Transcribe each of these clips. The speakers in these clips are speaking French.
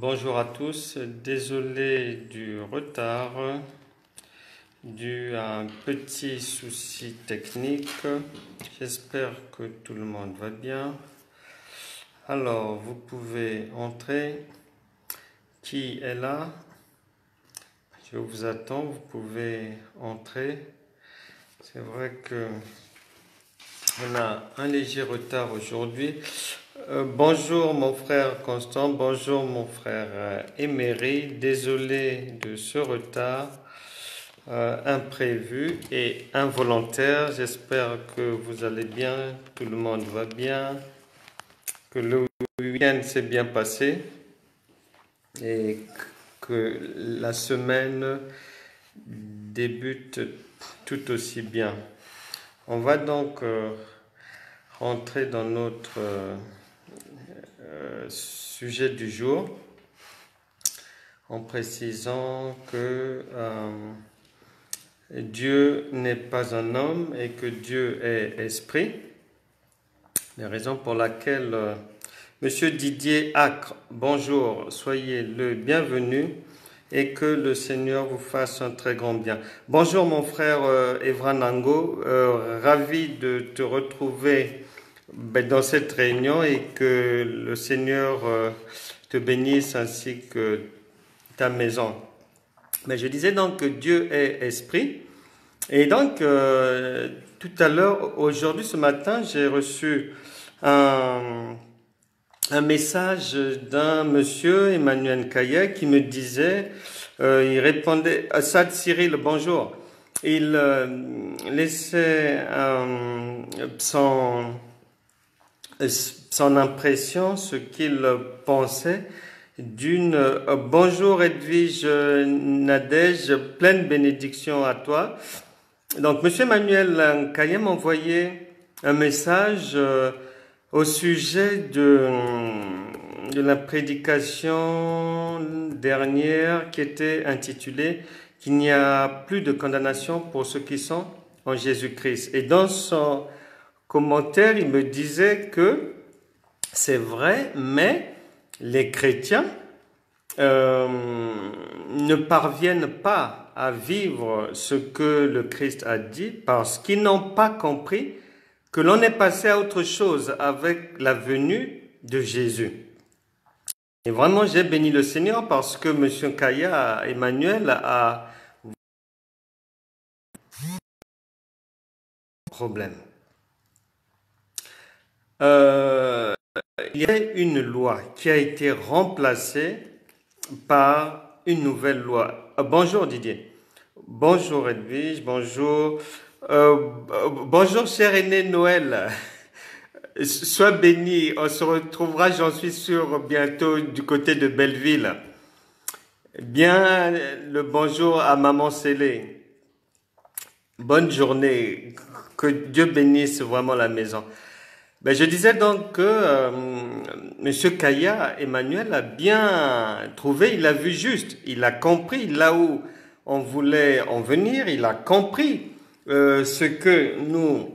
Bonjour à tous, désolé du retard dû à un petit souci technique. J'espère que tout le monde va bien. Alors, vous pouvez entrer. Qui est là? Je vous attends, vous pouvez entrer. C'est vrai que on a un léger retard aujourd'hui. Bonjour mon frère Constant, bonjour mon frère Emery. Désolé de ce retard imprévu et involontaire. J'espère que vous allez bien, tout le monde va bien, que le week-end s'est bien passé et que la semaine débute tout aussi bien. On va donc rentrer dans notre sujet du jour en précisant que Dieu n'est pas un homme et que Dieu est esprit. La raison pour laquelle Monsieur Didier Acre, bonjour, soyez le bienvenu et que le Seigneur vous fasse un très grand bien. Bonjour mon frère Evra Nango, ravi de te retrouver dans cette réunion et que le Seigneur te bénisse ainsi que ta maison. Mais je disais donc que Dieu est esprit. Et donc, tout à l'heure, aujourd'hui, ce matin, j'ai reçu un message d'un monsieur, Emmanuel Kaya, qui me disait, il répondait, Assad Cyril, bonjour. Il laissait son impression, ce qu'il pensait d'une bonjour Edwige Nadège, pleine bénédiction à toi. Donc, monsieur Emmanuel Kayem m'a envoyé un message au sujet de la prédication dernière qui était intitulée « Qu'il n'y a plus de condamnation pour ceux qui sont en Jésus-Christ ». Et dans son commentaire, il me disait que c'est vrai, mais les chrétiens ne parviennent pas à vivre ce que le Christ a dit parce qu'ils n'ont pas compris que l'on est passé à autre chose avec la venue de Jésus. Et vraiment, j'ai béni le Seigneur parce que M. Kaya, Emmanuel, a problème. Il y a une loi qui a été remplacée par une nouvelle loi. Bonjour Didier. Bonjour Edwige, bonjour. Bonjour cher aîné Noël. Sois béni, on se retrouvera, j'en suis sûr, bientôt du côté de Belleville. Bien le bonjour à maman Célé. Bonne journée, que Dieu bénisse vraiment la maison. Ben, je disais donc que M. Kaya, Emmanuel, a bien trouvé, il a vu juste, il a compris là où on voulait en venir, il a compris ce que nous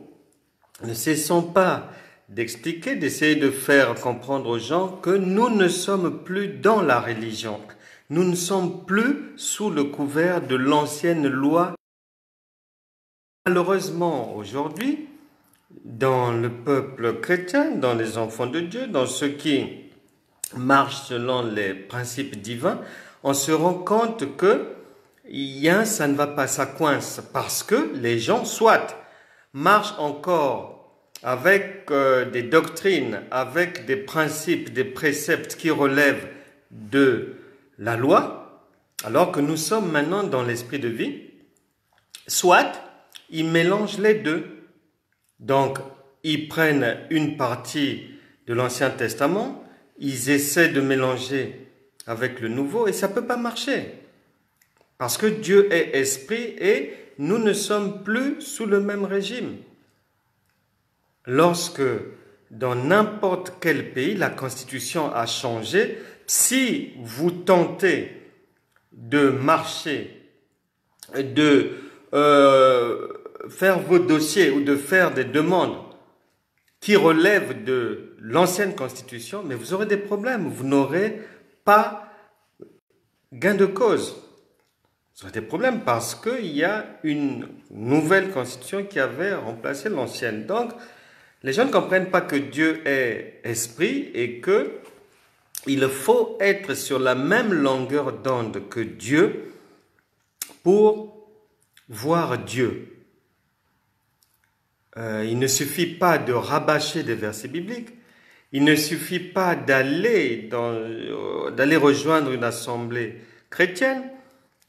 ne cessons pas d'expliquer, d'essayer de faire comprendre aux gens que nous ne sommes plus dans la religion, nous ne sommes plus sous le couvert de l'ancienne loi. Malheureusement, aujourd'hui, dans le peuple chrétien, dans les enfants de Dieu, dans ceux qui marchent selon les principes divins, on se rend compte que ça ne va pas, ça coince, parce que les gens, soit marchent encore avec des doctrines, avec des principes, des préceptes qui relèvent de la loi, alors que nous sommes maintenant dans l'esprit de vie, soit ils mélangent les deux. Donc, ils prennent une partie de l'Ancien Testament, ils essaient de mélanger avec le Nouveau et ça ne peut pas marcher. Parce que Dieu est esprit et nous ne sommes plus sous le même régime. Lorsque dans n'importe quel pays, la Constitution a changé, si vous tentez de marcher, de faire vos dossiers ou de faire des demandes qui relèvent de l'ancienne Constitution, mais vous aurez des problèmes. Vous n'aurez pas gain de cause. Ça a des problèmes parce qu'il y a une nouvelle constitution qui avait remplacé l'ancienne. Donc, les gens ne comprennent pas que Dieu est esprit et que il faut être sur la même longueur d'onde que Dieu pour voir Dieu. Il ne suffit pas de rabâcher des versets bibliques. Il ne suffit pas d'aller rejoindre une assemblée chrétienne.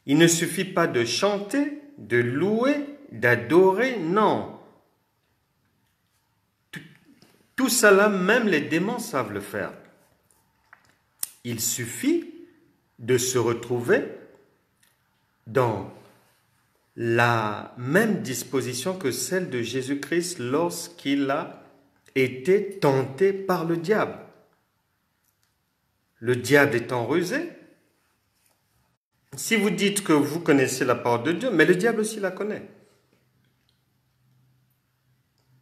Il ne suffit pas de chanter, de louer, d'adorer. Non. Tout cela, même les démons savent le faire. Il suffit de se retrouver dans la même disposition que celle de Jésus-Christ lorsqu'il a été tenté par le diable. Le diable étant rusé, si vous dites que vous connaissez la parole de Dieu, mais le diable aussi la connaît.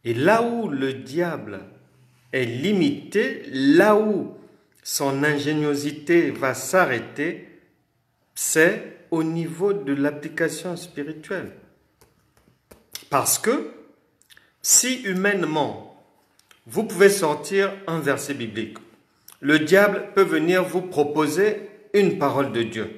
Et là où le diable est limité, là où son ingéniosité va s'arrêter, c'est au niveau de l'application spirituelle. Parce que si humainement, vous pouvez sortir un verset biblique, le diable peut venir vous proposer une parole de Dieu,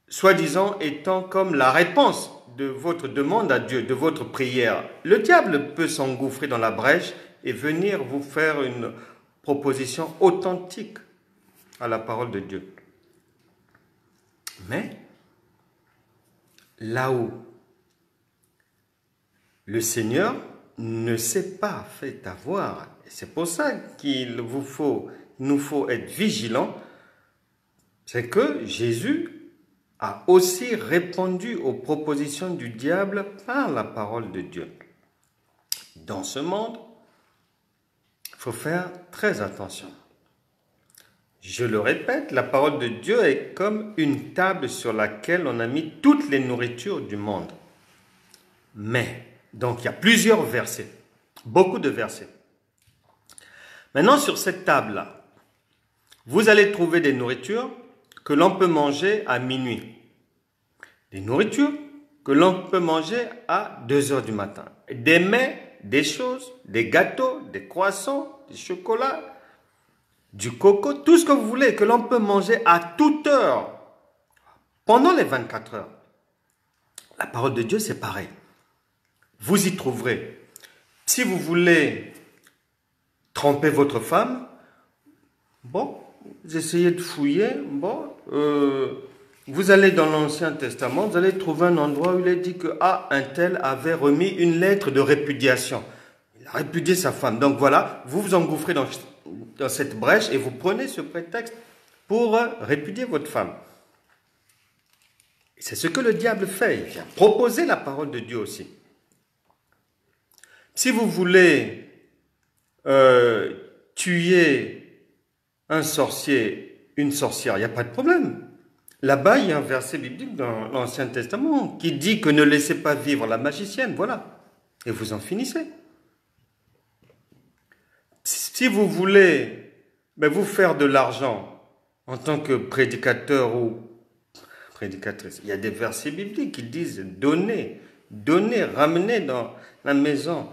soi-disant étant comme la réponse de votre demande à Dieu, de votre prière. Le diable peut s'engouffrer dans la brèche et venir vous faire une proposition authentique à la parole de Dieu. Mais là où le Seigneur ne s'est pas fait avoir, et c'est pour ça qu'il nous faut être vigilants, c'est que Jésus a aussi répondu aux propositions du diable par la parole de Dieu. Dans ce monde, il faut faire très attention. Je le répète, la parole de Dieu est comme une table sur laquelle on a mis toutes les nourritures du monde. Mais, donc il y a plusieurs versets, beaucoup de versets. Maintenant, sur cette table-là, vous allez trouver des nourritures que l'on peut manger à minuit. Des nourritures que l'on peut manger à 2 heures du matin. Des mets, des choses, des gâteaux, des croissants, des chocolats, du coco, tout ce que vous voulez, que l'on peut manger à toute heure, pendant les 24 heures. La parole de Dieu, c'est pareil. Vous y trouverez. Si vous voulez tromper votre femme, bon, vous essayez de fouiller, bon, vous allez dans l'Ancien Testament, vous allez trouver un endroit où il est dit que un tel avait remis une lettre de répudiation. Il a répudié sa femme. Donc voilà, vous vous engouffrez dans cette brèche et vous prenez ce prétexte pour répudier votre femme. C'est ce que le diable fait. Il vient proposer la parole de Dieu aussi. Si vous voulez tuer un sorcier, une sorcière, il n'y a pas de problème. Là-bas, il y a un verset biblique dans l'Ancien Testament qui dit que ne laissez pas vivre la magicienne, voilà. Et vous en finissez. Si vous voulez vous faire de l'argent en tant que prédicateur ou prédicatrice, il y a des versets bibliques qui disent donnez, ramenez dans la maison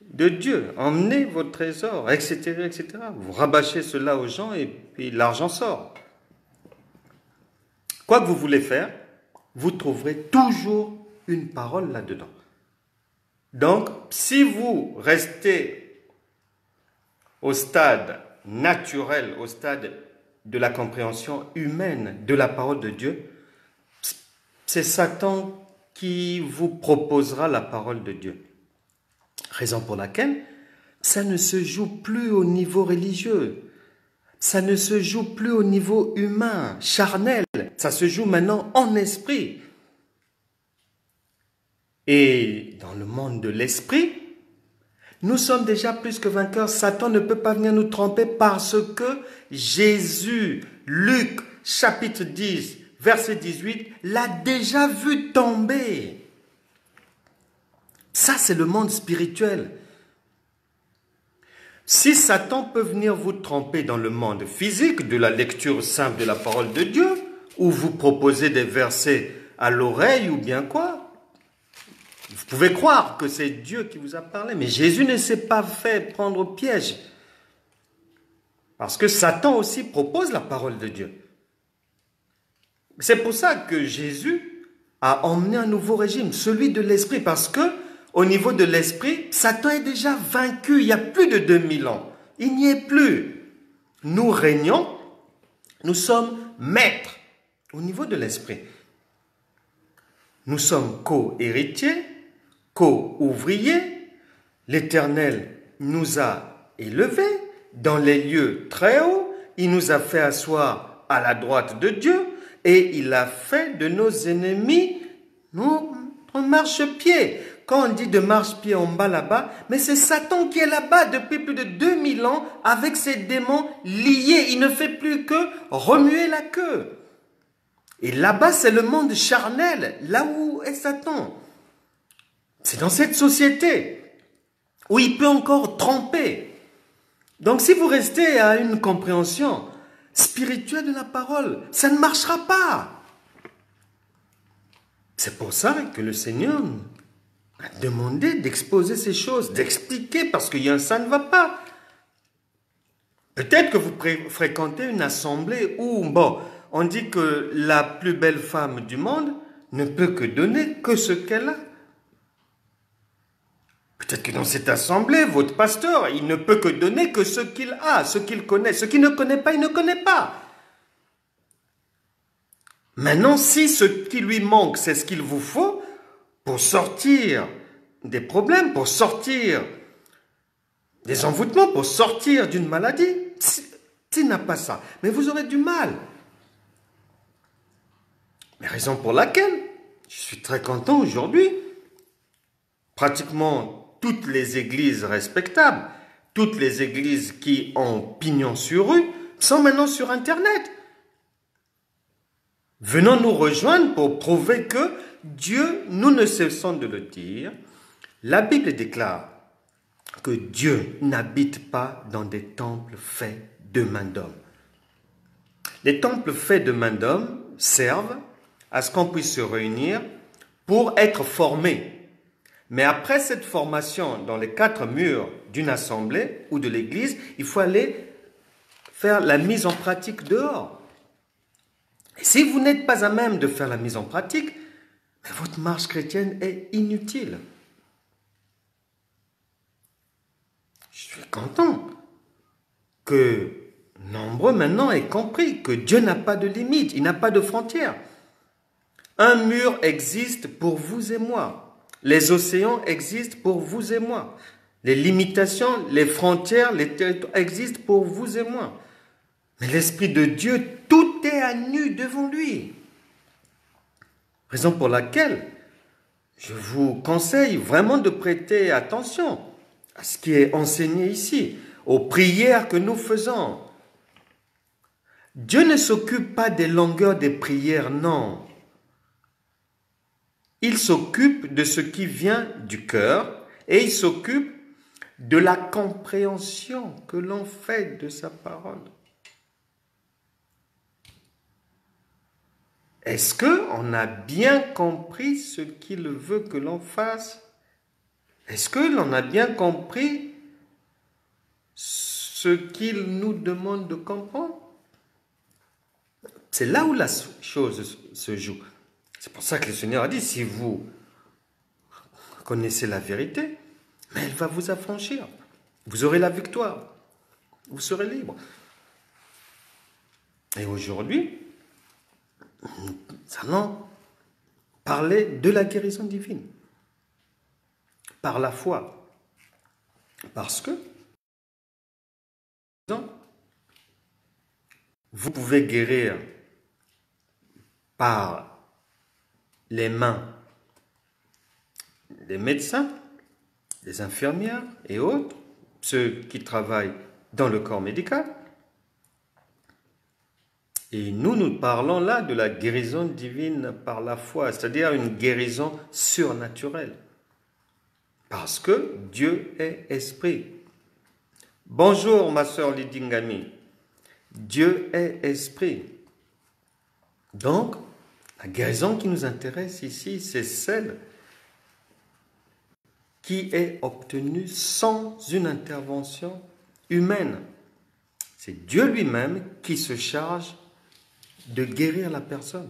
de Dieu, emmenez votre trésor, etc., etc. Vous rabâchez cela aux gens et puis l'argent sort. Quoi que vous voulez faire, vous trouverez toujours une parole là-dedans. Donc, si vous restez au stade naturel, au stade de la compréhension humaine de la parole de Dieu, c'est Satan qui vous proposera la parole de Dieu. Raison pour laquelle ça ne se joue plus au niveau religieux, ça ne se joue plus au niveau humain, charnel, ça se joue maintenant en esprit. Et dans le monde de l'esprit, nous sommes déjà plus que vainqueurs. Satan ne peut pas venir nous tromper parce que Jésus, Luc, chapitre 10, verset 18, l'a déjà vu tomber. Ça, c'est le monde spirituel. Si Satan peut venir vous tromper dans le monde physique de la lecture simple de la parole de Dieu, ou vous proposez des versets à l'oreille ou bien quoi. Vous pouvez croire que c'est Dieu qui vous a parlé, mais Jésus ne s'est pas fait prendre au piège. Parce que Satan aussi propose la parole de Dieu. C'est pour ça que Jésus a emmené un nouveau régime, celui de l'esprit, parce que au niveau de l'esprit, Satan est déjà vaincu il y a plus de 2000 ans. Il n'y est plus. Nous régnons, nous sommes maîtres au niveau de l'esprit. Nous sommes co-héritiers, co-ouvriers. L'Éternel nous a élevés dans les lieux très hauts. Il nous a fait asseoir à la droite de Dieu et il a fait de nos ennemis notre marchepied. Quand on dit de marchepied en bas là-bas, mais c'est Satan qui est là-bas depuis plus de 2000 ans avec ses démons liés. Il ne fait plus que remuer la queue. Et là-bas, c'est le monde charnel, là où est Satan. C'est dans cette société où il peut encore tromper. Donc si vous restez à une compréhension spirituelle de la parole, ça ne marchera pas. C'est pour ça que le Seigneur a demandé d'exposer ces choses, d'expliquer, parce que ça ne va pas. Peut-être que vous fréquentez une assemblée où, on dit que la plus belle femme du monde ne peut que donner que ce qu'elle a. Peut-être que dans cette assemblée, votre pasteur, il ne peut que donner que ce qu'il a, ce qu'il connaît. Ce qu'il ne connaît pas, il ne connaît pas. Maintenant, si ce qui lui manque, c'est ce qu'il vous faut pour sortir des problèmes, pour sortir des envoûtements, pour sortir d'une maladie, s'il n'a pas ça, mais vous aurez du mal. Mais raison pour laquelle je suis très content aujourd'hui, pratiquement toutes les églises respectables, toutes les églises qui ont pignon sur rue, sont maintenant sur Internet. Venons nous rejoindre pour prouver que Dieu, nous ne cessons de le dire, la Bible déclare que Dieu n'habite pas dans des temples faits de main d'homme. Les temples faits de main d'homme servent à ce qu'on puisse se réunir pour être formés. Mais après cette formation dans les 4 murs d'une assemblée ou de l'église, il faut aller faire la mise en pratique dehors. Et si vous n'êtes pas à même de faire la mise en pratique, votre marche chrétienne est inutile. Je suis content que nombreux maintenant aient compris que Dieu n'a pas de limite, il n'a pas de frontières. Un mur existe pour vous et moi. Les océans existent pour vous et moi. Les limitations, les frontières, les territoires existent pour vous et moi. Mais l'Esprit de Dieu, tout est à nu devant lui. Raison pour laquelle je vous conseille vraiment de prêter attention à ce qui est enseigné ici, aux prières que nous faisons. Dieu ne s'occupe pas des longueurs des prières, non. Il s'occupe de ce qui vient du cœur et il s'occupe de la compréhension que l'on fait de sa parole. Est-ce qu'on a bien compris ce qu'il veut que l'on fasse? Est-ce que l'on a bien compris ce qu'il nous demande de comprendre? C'est là où la chose se joue. C'est pour ça que le Seigneur a dit, si vous connaissez la vérité, mais elle va vous affranchir. Vous aurez la victoire. Vous serez libre. Et aujourd'hui, nous allons parler de la guérison divine. Par la foi. Parce que vous pouvez guérir par les mains des médecins, des infirmières et autres, ceux qui travaillent dans le corps médical. Et nous parlons là de la guérison divine par la foi, c'est-à-dire une guérison surnaturelle. Parce que Dieu est esprit. Bonjour ma sœur Lidingami. Dieu est esprit. Donc, la guérison qui nous intéresse ici, c'est celle qui est obtenue sans une intervention humaine. C'est Dieu lui-même qui se charge de guérir la personne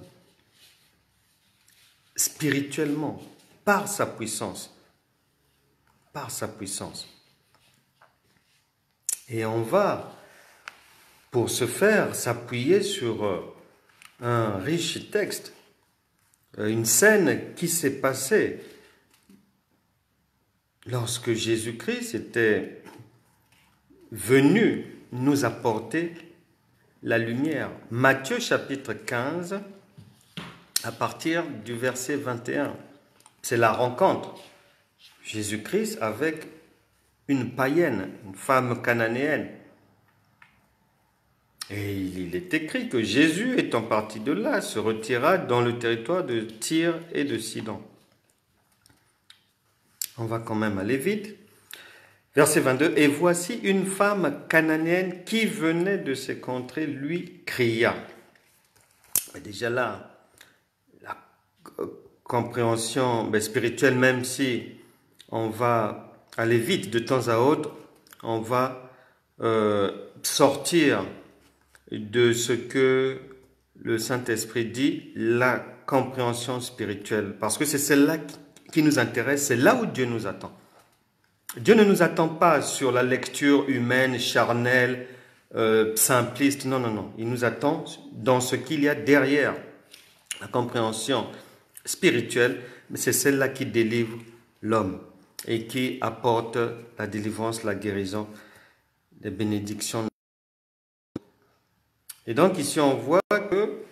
spirituellement, par sa puissance. Par sa puissance. Et on va, pour ce faire, s'appuyer sur un riche texte, une scène qui s'est passée lorsque Jésus-Christ était venu nous apporter la lumière. Matthieu chapitre 15, à partir du verset 21. C'est la rencontre. Jésus-Christ avec une païenne, une femme cananéenne. Et il est écrit que Jésus, étant parti de là, se retira dans le territoire de Tyr et de Sidon. On va quand même aller vite. Verset 22. Et voici une femme cananéenne qui venait de ces contrées lui cria. Et déjà là, la compréhension spirituelle, même si on va aller vite de temps à autre, on va sortir de ce que le Saint-Esprit dit, la compréhension spirituelle. Parce que c'est celle-là qui nous intéresse, c'est là où Dieu nous attend. Dieu ne nous attend pas sur la lecture humaine, charnelle, simpliste. Non, non, non. Il nous attend dans ce qu'il y a derrière la compréhension spirituelle, mais c'est celle-là qui délivre l'homme et qui apporte la délivrance, la guérison, les bénédictions. Et donc ici on voit que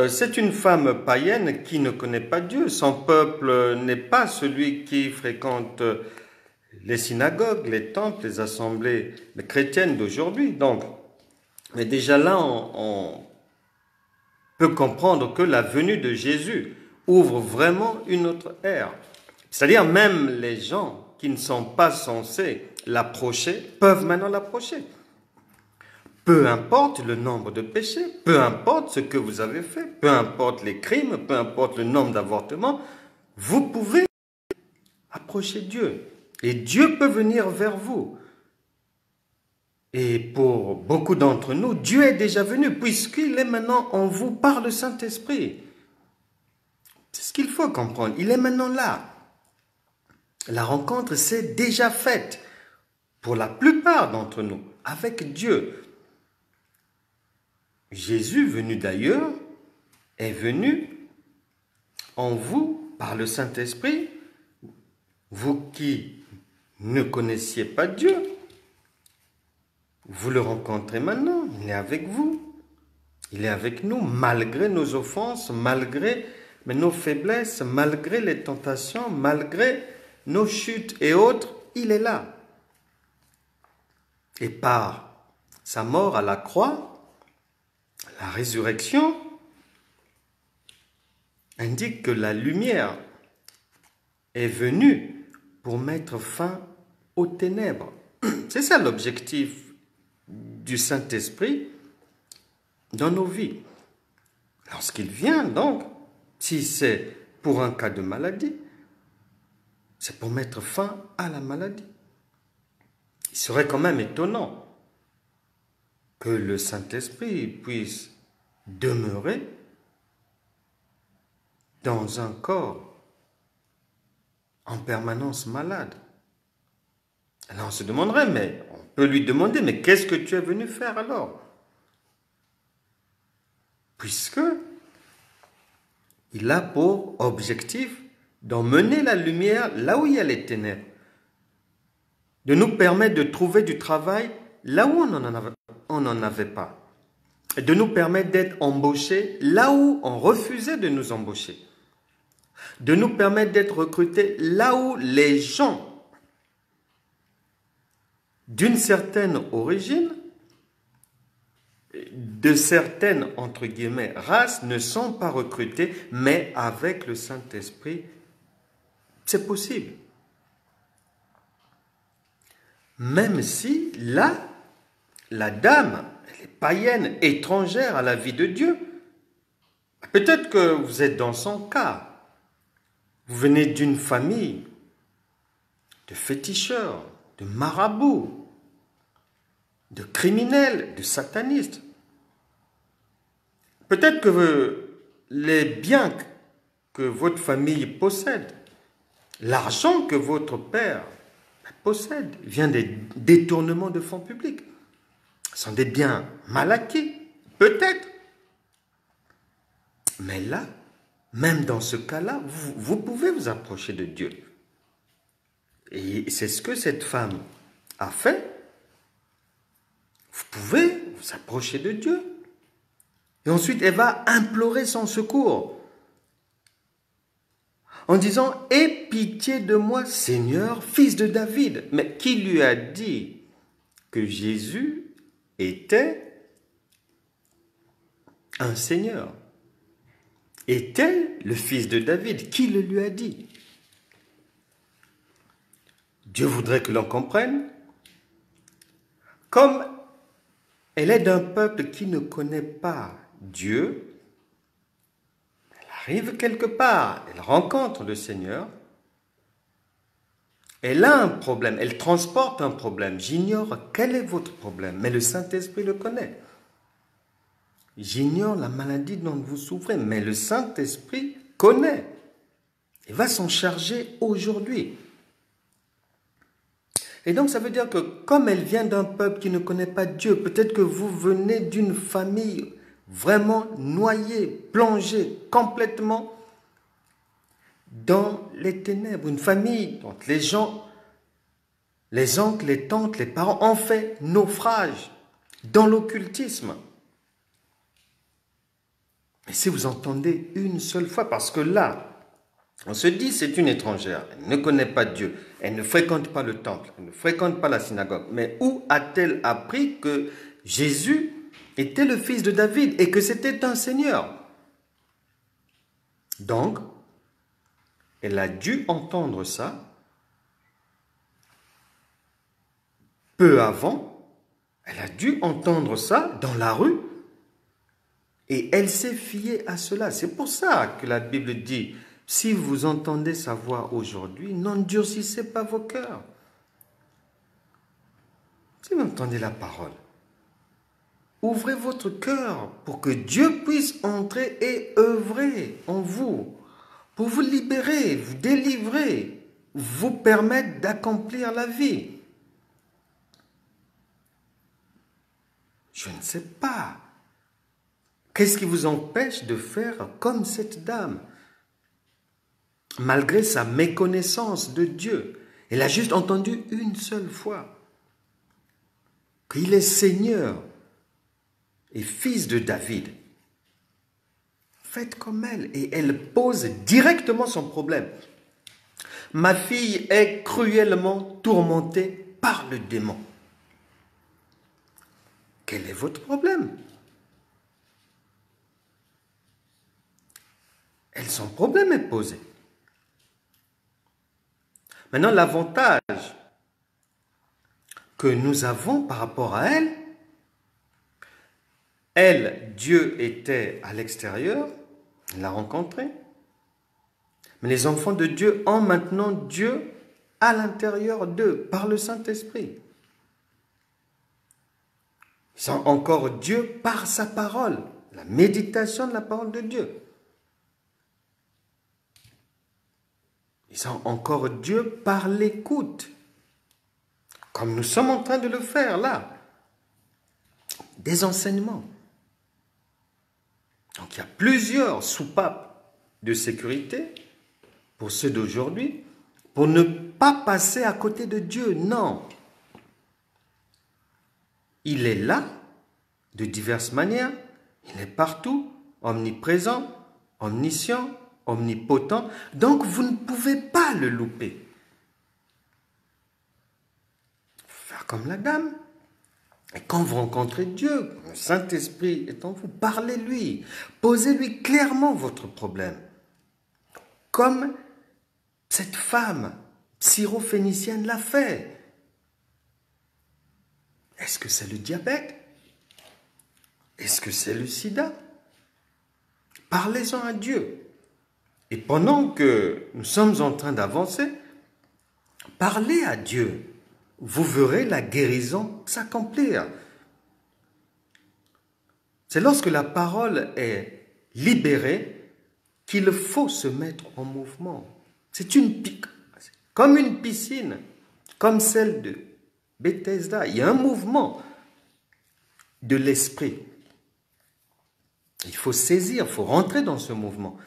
c'est une femme païenne qui ne connaît pas Dieu. Son peuple n'est pas celui qui fréquente les synagogues, les temples, les assemblées chrétiennes d'aujourd'hui. Donc, mais déjà là, on peut comprendre que la venue de Jésus ouvre vraiment une autre ère. C'est-à-dire même les gens qui ne sont pas censés l'approcher peuvent maintenant l'approcher. Peu importe le nombre de péchés, peu importe ce que vous avez fait, peu importe les crimes, peu importe le nombre d'avortements, vous pouvez approcher Dieu. Et Dieu peut venir vers vous. Et pour beaucoup d'entre nous, Dieu est déjà venu puisqu'il est maintenant en vous par le Saint-Esprit. C'est ce qu'il faut comprendre. Il est maintenant là. La rencontre s'est déjà faite pour la plupart d'entre nous avec Dieu. Jésus, venu d'ailleurs, est venu en vous par le Saint-Esprit, vous qui ne connaissiez pas Dieu, vous le rencontrez maintenant, il est avec vous, il est avec nous malgré nos offenses, malgré nos faiblesses, malgré les tentations, malgré nos chutes et autres, il est là. Et par sa mort à la croix, la résurrection indique que la lumière est venue pour mettre fin aux ténèbres. C'est ça l'objectif du Saint-Esprit dans nos vies. Lorsqu'il vient, donc, si c'est pour un cas de maladie, c'est pour mettre fin à la maladie. Il serait quand même étonnant que le Saint-Esprit puisse demeurer dans un corps en permanence malade. Alors on se demanderait, mais on peut lui demander, mais qu'est-ce que tu es venu faire alors? Puisque il a pour objectif d'emmener la lumière là où il y a les ténèbres, de nous permettre de trouver du travail là où on n'en avait pas, de nous permettre d'être embauchés là où on refusait de nous embaucher, de nous permettre d'être recrutés là où les gens d'une certaine origine, de certaines, entre guillemets, races ne sont pas recrutés, mais avec le Saint-Esprit, c'est possible. Même si là, la dame, elle est païenne, étrangère à la vie de Dieu, Peut-être que vous êtes dans son cas. Vous venez d'une famille de féticheurs, de marabouts, de criminels, de satanistes. Peut-être que les biens que votre famille possède, l'argent que votre père possède, vient des détournements de fonds publics. Ce sont des biens mal acquis, peut-être. Mais là, même dans ce cas-là, vous pouvez vous approcher de Dieu. Et c'est ce que cette femme a fait. Vous pouvez vous approcher de Dieu. Et ensuite, elle va implorer son secours en disant « Aie pitié de moi, Seigneur, fils de David ». Mais qui lui a dit que Jésus était un Seigneur? Était le fils de David? Qui le lui a dit? Dieu voudrait que l'on comprenne. Comme elle est d'un peuple qui ne connaît pas Dieu, elle arrive quelque part, elle rencontre le Seigneur, elle a un problème, elle transporte un problème. J'ignore quel est votre problème, mais le Saint-Esprit le connaît. J'ignore la maladie dont vous souffrez, mais le Saint-Esprit connaît. Il va s'en charger aujourd'hui. Et donc ça veut dire que comme elle vient d'un peuple qui ne connaît pas Dieu, peut-être que vous venez d'une famille vraiment noyée, plongée complètement dans les ténèbres. Une famille dont les gens, les oncles, les tantes, les parents ont fait naufrage dans l'occultisme. Mais si vous entendez une seule fois, parce que là, on se dit c'est une étrangère, elle ne connaît pas Dieu, elle ne fréquente pas le temple, elle ne fréquente pas la synagogue. Mais où a-t-elle appris que Jésus était le fils de David et que c'était un Seigneur? Donc, elle a dû entendre ça peu avant, elle a dû entendre ça dans la rue et elle s'est fiée à cela. C'est pour ça que la Bible dit: si vous entendez sa voix aujourd'hui, n'endurcissez pas vos cœurs. Si vous entendez la parole, ouvrez votre cœur pour que Dieu puisse entrer et œuvrer en vous, pour vous libérer, vous délivrer, vous permettre d'accomplir la vie. Je ne sais pas. Qu'est-ce qui vous empêche de faire comme cette dame? Malgré sa méconnaissance de Dieu, elle a juste entendu une seule fois qu'il est Seigneur et fils de David. Faites comme elle. Et elle pose directement son problème. Ma fille est cruellement tourmentée par le démon. Quel est votre problème? Son problème est posé. Maintenant, l'avantage que nous avons par rapport à elle, Dieu était à l'extérieur, elle l'a rencontré. Mais les enfants de Dieu ont maintenant Dieu à l'intérieur d'eux, par le Saint-Esprit. Ils ont encore Dieu par sa parole, la méditation de la parole de Dieu. Ils ont encore Dieu par l'écoute, comme nous sommes en train de le faire là. Des enseignements. Donc il y a plusieurs soupapes de sécurité pour ceux d'aujourd'hui, pour ne pas passer à côté de Dieu. Non. Il est là, de diverses manières. Il est partout, omniprésent, omniscient, omnipotent. Donc vous ne pouvez pas le louper. Faire comme la dame. Et quand vous rencontrez Dieu, le Saint-Esprit est en vous, parlez-lui. Posez-lui clairement votre problème. Comme cette femme syrophénicienne l'a fait. Est-ce que c'est le diabète? Est-ce que c'est le sida? Parlez-en à Dieu. Et pendant que nous sommes en train d'avancer, parlez à Dieu. Vous verrez la guérison s'accomplir. C'est lorsque la parole est libérée qu'il faut se mettre en mouvement. C'est comme une piscine, comme celle de Bethesda. Il y a un mouvement de l'esprit. Il faut saisir, il faut rentrer dans ce mouvement.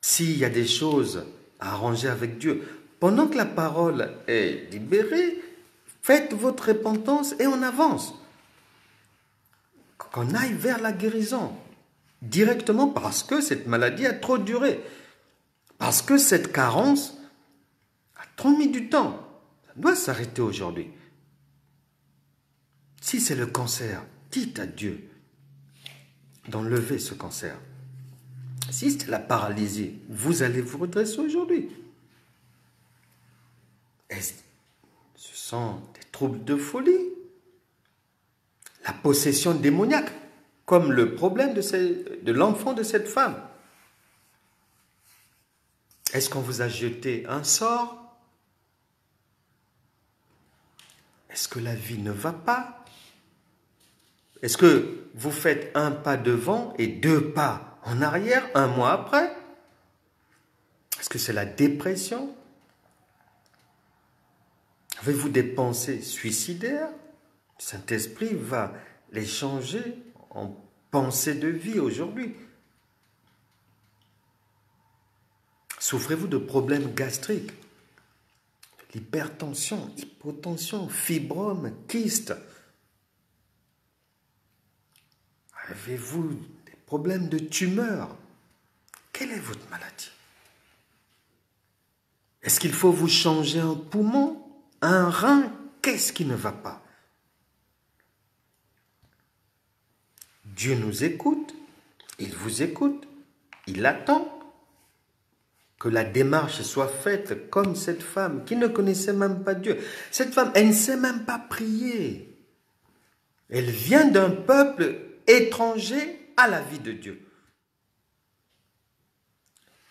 S'il y a des choses à arranger avec Dieu, pendant que la parole est libérée, faites votre repentance et on avance. Qu'on aille vers la guérison, directement parce que cette maladie a trop duré, parce que cette carence a trop mis du temps. Ça doit s'arrêter aujourd'hui. Si c'est le cancer, dites à Dieu d'enlever ce cancer. Si c'est la paralysie, vous allez vous redresser aujourd'hui. Ce sont des troubles de folie, la possession démoniaque, comme le problème de l'enfant de cette femme. Est-ce qu'on vous a jeté un sort? Est-ce que la vie ne va pas? Est-ce que vous faites un pas devant et 2 pas en arrière, 1 mois après? Est-ce que c'est la dépression? Avez-vous des pensées suicidaires? Le Saint-Esprit va les changer en pensées de vie aujourd'hui. Souffrez-vous de problèmes gastriques, l'hypertension, hypotension, fibrome, kyste? Avez-vous des problèmes de tumeur? Quelle est votre maladie? Est-ce qu'il faut vous changer un poumon, un rein? Qu'est-ce qui ne va pas? Dieu nous écoute, il vous écoute, il attend que la démarche soit faite comme cette femme qui ne connaissait même pas Dieu. Cette femme, elle ne sait même pas prier. Elle vient d'un peuple étranger à la vie de Dieu.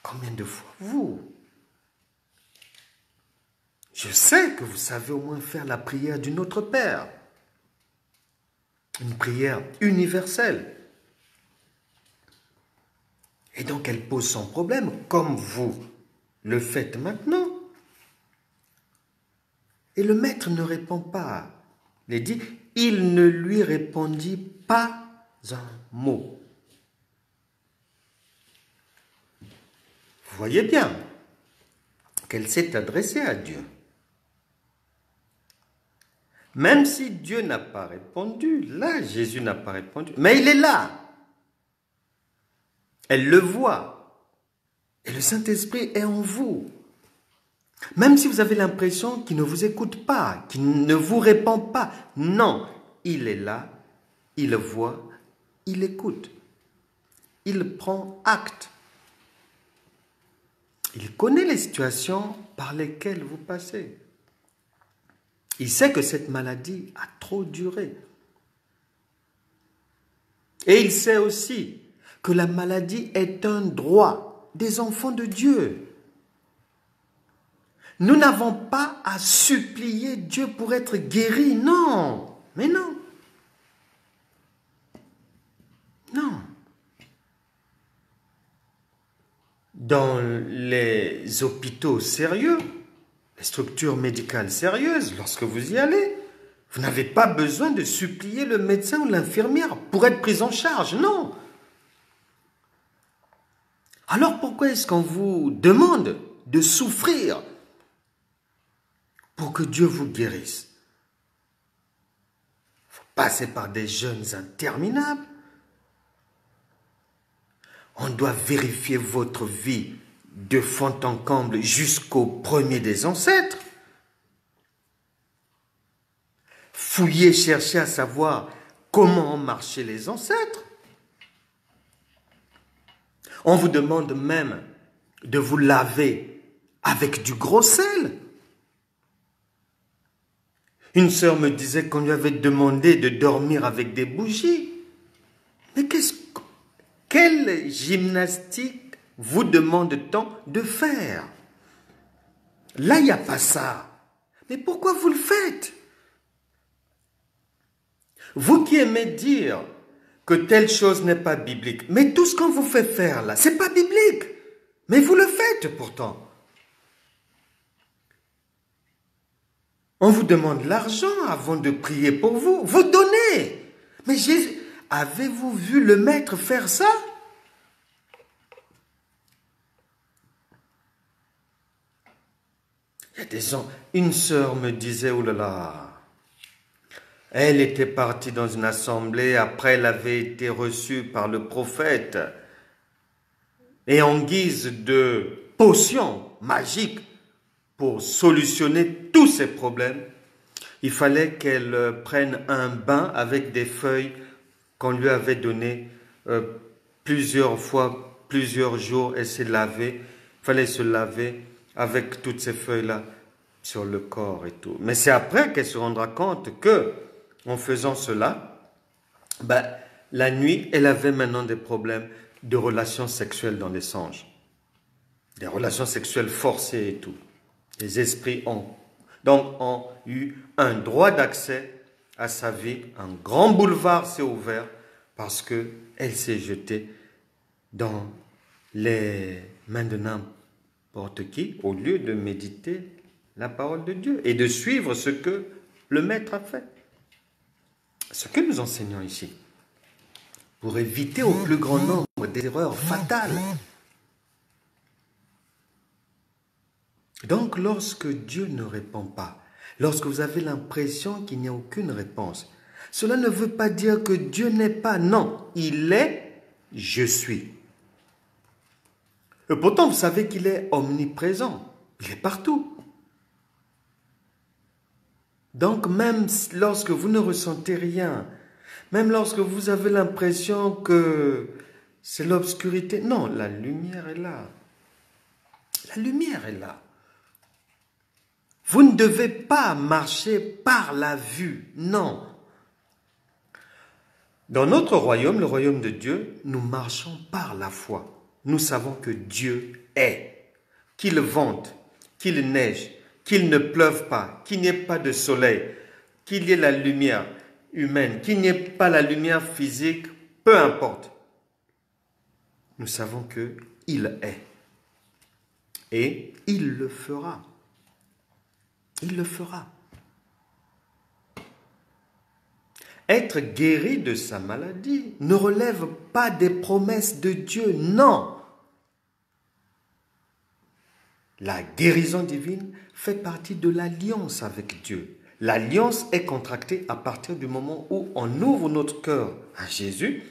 Combien de fois vous? Je sais que vous savez au moins faire la prière du Notre Père. Une prière universelle. Et donc elle pose son problème comme vous le faites maintenant. Et le maître ne répond pas. Il dit, il ne lui répondit pas un mot. Vous voyez bien qu'elle s'est adressée à Dieu. Même si Dieu n'a pas répondu, là, Jésus n'a pas répondu, mais il est là. Elle le voit. Et le Saint-Esprit est en vous. Même si vous avez l'impression qu'il ne vous écoute pas, qu'il ne vous répond pas, non, il est là, il voit, il écoute. Il prend acte. Il connaît les situations par lesquelles vous passez. Il sait que cette maladie a trop duré. Et il sait aussi que la maladie est un droit des enfants de Dieu. Nous n'avons pas à supplier Dieu pour être guéris, non, mais non. Non. Dans les hôpitaux sérieux, les structures médicales sérieuses, lorsque vous y allez, vous n'avez pas besoin de supplier le médecin ou l'infirmière pour être pris en charge, non. Alors pourquoi est-ce qu'on vous demande de souffrir pour que Dieu vous guérisse? Il faut passer par des jeûnes interminables. On doit vérifier votre vie de fond en comble jusqu'au premier des ancêtres. Fouiller, chercher à savoir comment marchaient les ancêtres. On vous demande même de vous laver avec du gros sel. Une sœur me disait qu'on lui avait demandé de dormir avec des bougies. Mais quelle gymnastique vous demande-t-on de faire? Là, il n'y a pas ça. Mais pourquoi vous le faites? Vous qui aimez dire que telle chose n'est pas biblique, mais tout ce qu'on vous fait faire là, c'est pas biblique. Mais vous le faites pourtant. On vous demande l'argent avant de prier pour vous. Vous donnez. Mais Jésus, avez-vous vu le maître faire ça? Il y a des gens, une sœur me disait, oh là là, elle était partie dans une assemblée, après elle avait été reçue par le prophète, et en guise de potion magique pour solutionner tous ses problèmes, il fallait qu'elle prenne un bain avec des feuilles qu'on lui avait données plusieurs fois, plusieurs jours, et se laver. Il fallait se laver avec toutes ces feuilles-là sur le corps et tout. Mais c'est après qu'elle se rendra compte que, en faisant cela, la nuit, elle avait maintenant des problèmes de relations sexuelles dans les songes. Des relations sexuelles forcées et tout. Les esprits ont eu un droit d'accès à sa vie. Un grand boulevard s'est ouvert parce qu'elle s'est jetée dans les mains de n'importe qui au lieu de méditer la parole de Dieu et de suivre ce que le maître a fait. Ce que nous enseignons ici, pour éviter au plus grand nombre des erreurs fatales. Donc, lorsque Dieu ne répond pas, lorsque vous avez l'impression qu'il n'y a aucune réponse, cela ne veut pas dire que Dieu n'est pas. Non, il est, je suis. Et pourtant, vous savez qu'il est omniprésent. Il est partout. Donc, même lorsque vous ne ressentez rien, même lorsque vous avez l'impression que c'est l'obscurité, non, la lumière est là. La lumière est là. Vous ne devez pas marcher par la vue, non. Dans notre royaume, le royaume de Dieu, nous marchons par la foi. Nous savons que Dieu est, qu'il vente, qu'il neige, qu'il ne pleuve pas, qu'il n'y ait pas de soleil, qu'il y ait la lumière humaine, qu'il n'y ait pas la lumière physique, peu importe. Nous savons qu'il est. Et il le fera. Il le fera. Être guéri de sa maladie ne relève pas des promesses de Dieu, non. La guérison divine fait partie de l'alliance avec Dieu. L'alliance est contractée à partir du moment où on ouvre notre cœur à Jésus,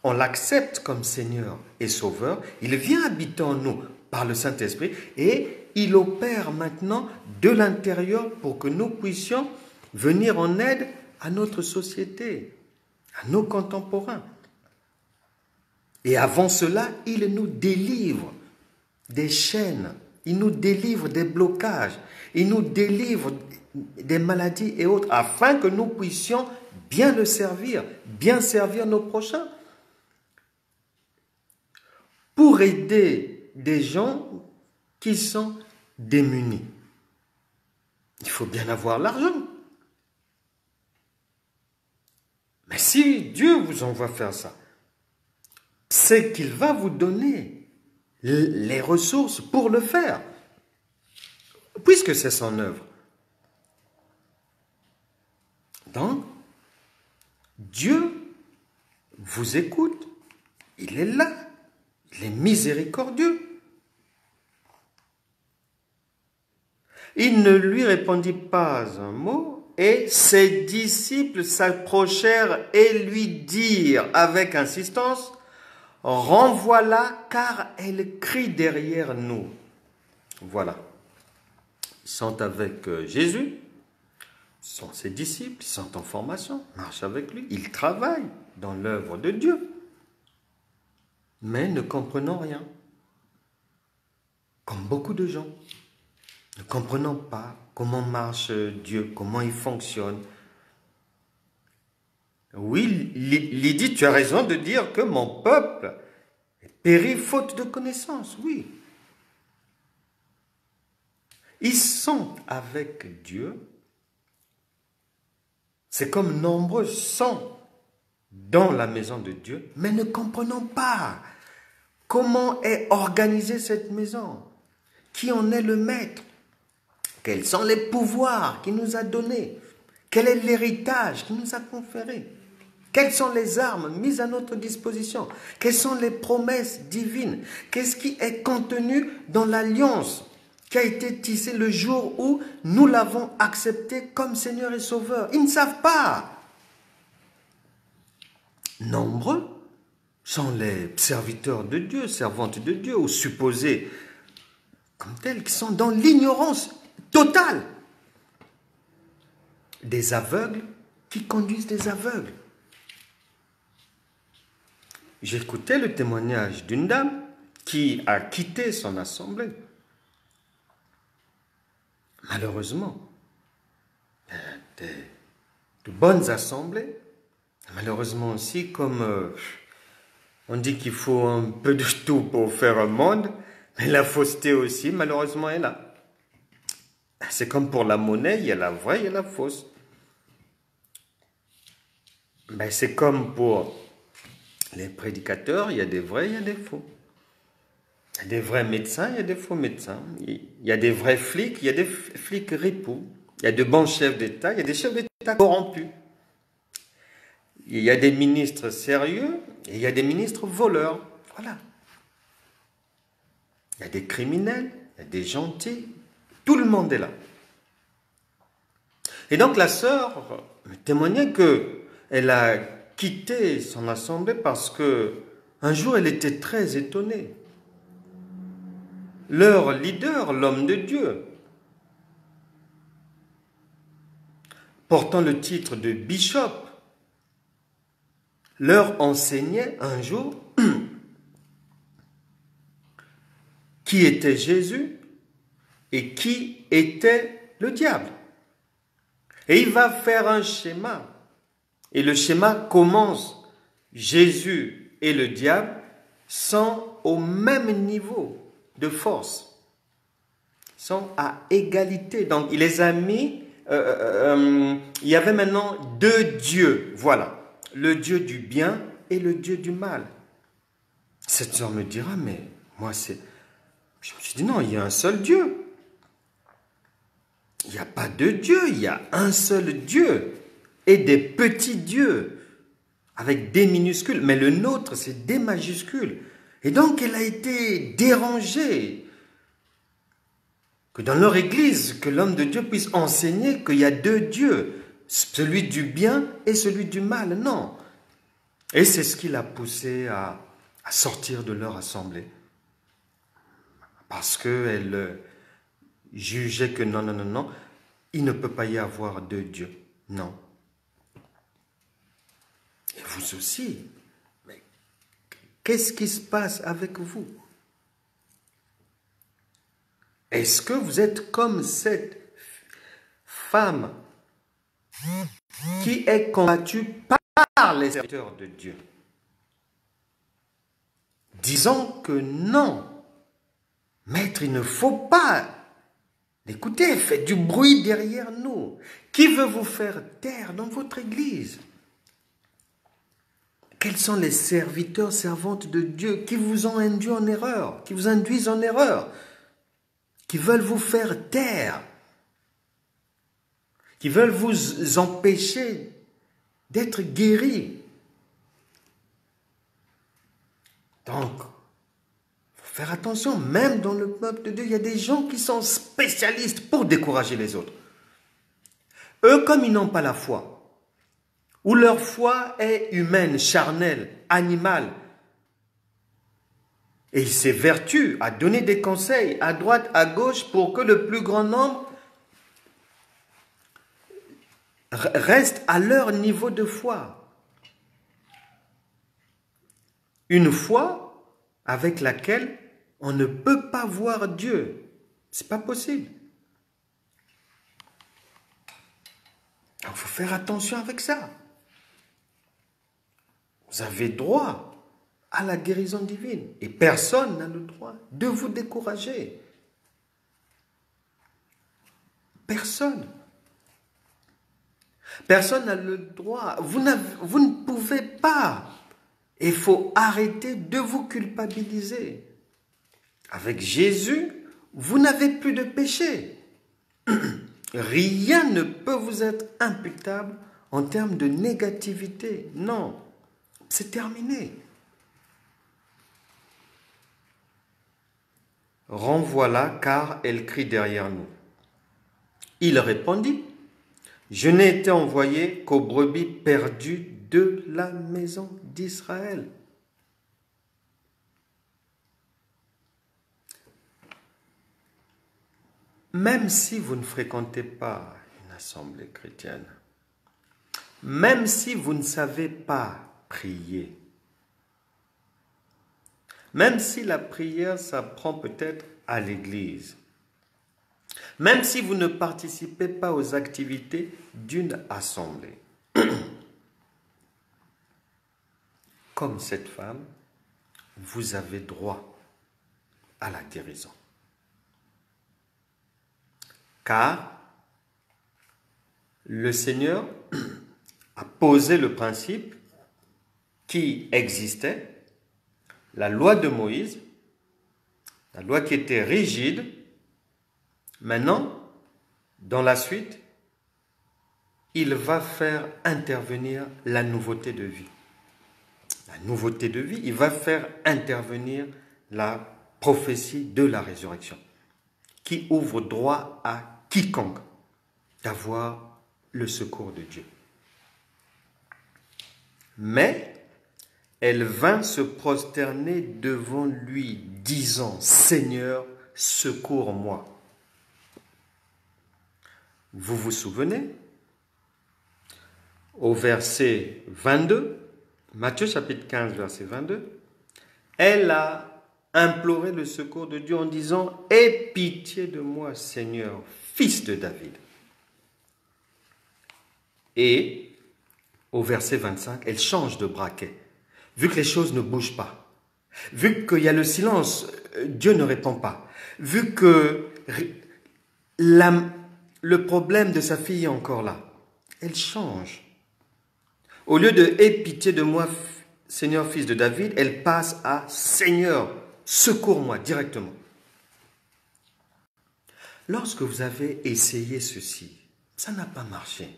on l'accepte comme Seigneur et Sauveur, il vient habiter en nous par le Saint-Esprit et il opère maintenant de l'intérieur pour que nous puissions venir en aide à notre société, à nos contemporains. Et avant cela, il nous délivre des chaînes, il nous délivre des blocages, il nous délivre des maladies et autres, afin que nous puissions bien le servir, bien servir nos prochains. Pour aider des gens qui sont démunis, il faut bien avoir l'argent. Mais si Dieu vous envoie faire ça, c'est qu'il va vous donner les ressources pour le faire, puisque c'est son œuvre. Donc, Dieu vous écoute, il est là, il est miséricordieux. Il ne lui répondit pas un mot et ses disciples s'approchèrent et lui dirent avec insistance, « Renvoie-la car elle crie derrière nous. » Voilà. Ils sont avec Jésus, sont ses disciples, ils sont en formation, marchent avec lui, ils travaillent dans l'œuvre de Dieu, mais ne comprenant rien, comme beaucoup de gens, ne comprenant pas comment marche Dieu, comment il fonctionne. Oui, Lydie, tu as raison de dire que mon peuple périt faute de connaissance, oui. Ils sont avec Dieu. C'est comme nombreux sont dans la maison de Dieu, mais ne comprenons pas comment est organisée cette maison, qui en est le maître, quels sont les pouvoirs qu'il nous a donnés, quel est l'héritage qu'il nous a conféré, quelles sont les armes mises à notre disposition, quelles sont les promesses divines, qu'est-ce qui est contenu dans l'alliance qui a été tissée le jour où nous l'avons accepté comme Seigneur et Sauveur. Ils ne savent pas. Nombreux sont les serviteurs de Dieu, servantes de Dieu, ou supposés comme tels, qui sont dans l'ignorance totale. Des aveugles qui conduisent des aveugles. J'écoutais le témoignage d'une dame qui a quitté son assemblée. Malheureusement, de bonnes assemblées, malheureusement aussi, comme on dit qu'il faut un peu de tout pour faire un monde, mais la fausseté aussi, malheureusement, est là. C'est comme pour la monnaie, il y a la vraie, il y a la fausse. Ben, c'est comme pour les prédicateurs, il y a des vrais, il y a des faux. Il y a des vrais médecins, il y a des faux médecins. Il y a des vrais flics, il y a des flics ripoux. Il y a de bons chefs d'État, il y a des chefs d'État corrompus. Il y a des ministres sérieux et il y a des ministres voleurs. Voilà. Il y a des criminels, il y a des gentils. Tout le monde est là. Et donc la sœur me témoignait qu'elle a quitté son assemblée parce que un jour elle était très étonnée. Leur leader, l'homme de Dieu, portant le titre de bishop, leur enseignait un jour qui était Jésus et qui était le diable. Et il va faire un schéma. Et le schéma commence. Jésus et le diable sont au même niveau de force. Ils sont à égalité. Donc il les a mis, il y avait maintenant deux dieux. Voilà. Le Dieu du bien et le Dieu du mal. Cette sœur me dira, mais moi c'est... Je me suis dit, non, il y a un seul Dieu. Il n'y a pas deux dieux, il y a un seul Dieu. Et des petits dieux, avec des minuscules. Mais le nôtre, c'est des majuscules. Et donc, elle a été dérangée. Que dans leur église, que l'homme de Dieu puisse enseigner qu'il y a deux dieux. Celui du bien et celui du mal. Non. Et c'est ce qui l'a poussé à sortir de leur assemblée. Parce qu'elle jugeait que non, non, non, non, il ne peut pas y avoir deux dieux. Non. Et vous aussi. Mais qu'est-ce qui se passe avec vous? Est-ce que vous êtes comme cette femme qui est combattue par les serviteurs de Dieu? Disons que non. Maître, il ne faut pas l'écouter, faites du bruit derrière nous. Qui veut vous faire taire dans votre église? Quels sont les serviteurs, servantes de Dieu qui vous ont induit en erreur, qui vous induisent en erreur, qui veulent vous faire taire, qui veulent vous empêcher d'être guéris? Donc, faire attention, même dans le peuple de Dieu, il y a des gens qui sont spécialistes pour décourager les autres. Eux, comme ils n'ont pas la foi, ou leur foi est humaine, charnelle, animale, et ils s'évertuent à donner des conseils à droite, à gauche, pour que le plus grand nombre reste à leur niveau de foi. Une foi avec laquelle on ne peut pas voir Dieu. C'est pas possible. Il faut faire attention avec ça. Vous avez droit à la guérison divine. Et personne n'a le droit de vous décourager. Personne. Personne n'a le droit. Vous ne pouvez pas. Il faut arrêter de vous culpabiliser. Avec Jésus, vous n'avez plus de péché. Rien ne peut vous être imputable en termes de négativité. Non, c'est terminé. Renvoie-la, car elle crie derrière nous. Il répondit, je n'ai été envoyé qu'aux brebis perdues de la maison d'Israël. Même si vous ne fréquentez pas une assemblée chrétienne, même si vous ne savez pas prier, même si la prière s'apprend peut-être à l'église, même si vous ne participez pas aux activités d'une assemblée, comme cette femme, vous avez droit à la guérison. Car le Seigneur a posé le principe qui existait, la loi de Moïse, la loi qui était rigide. Maintenant, dans la suite, il va faire intervenir la nouveauté de vie. La nouveauté de vie, il va faire intervenir la prophétie de la résurrection, qui ouvre droit à quiconque d'avoir le secours de Dieu. Mais elle vint se prosterner devant lui, disant, Seigneur, secours-moi. Vous vous souvenez? Au verset 22, Matthieu chapitre 15, verset 22, elle a imploré le secours de Dieu en disant, aie pitié de moi, Seigneur, fils de David. Et au verset 25, elle change de braquet. Vu que les choses ne bougent pas, vu qu'il y a le silence, Dieu ne répond pas, vu que le problème de sa fille est encore là, elle change. Au lieu de « Aie pitié de moi, Seigneur, fils de David », elle passe à « Seigneur, secours-moi » directement. Lorsque vous avez essayé ceci, ça n'a pas marché.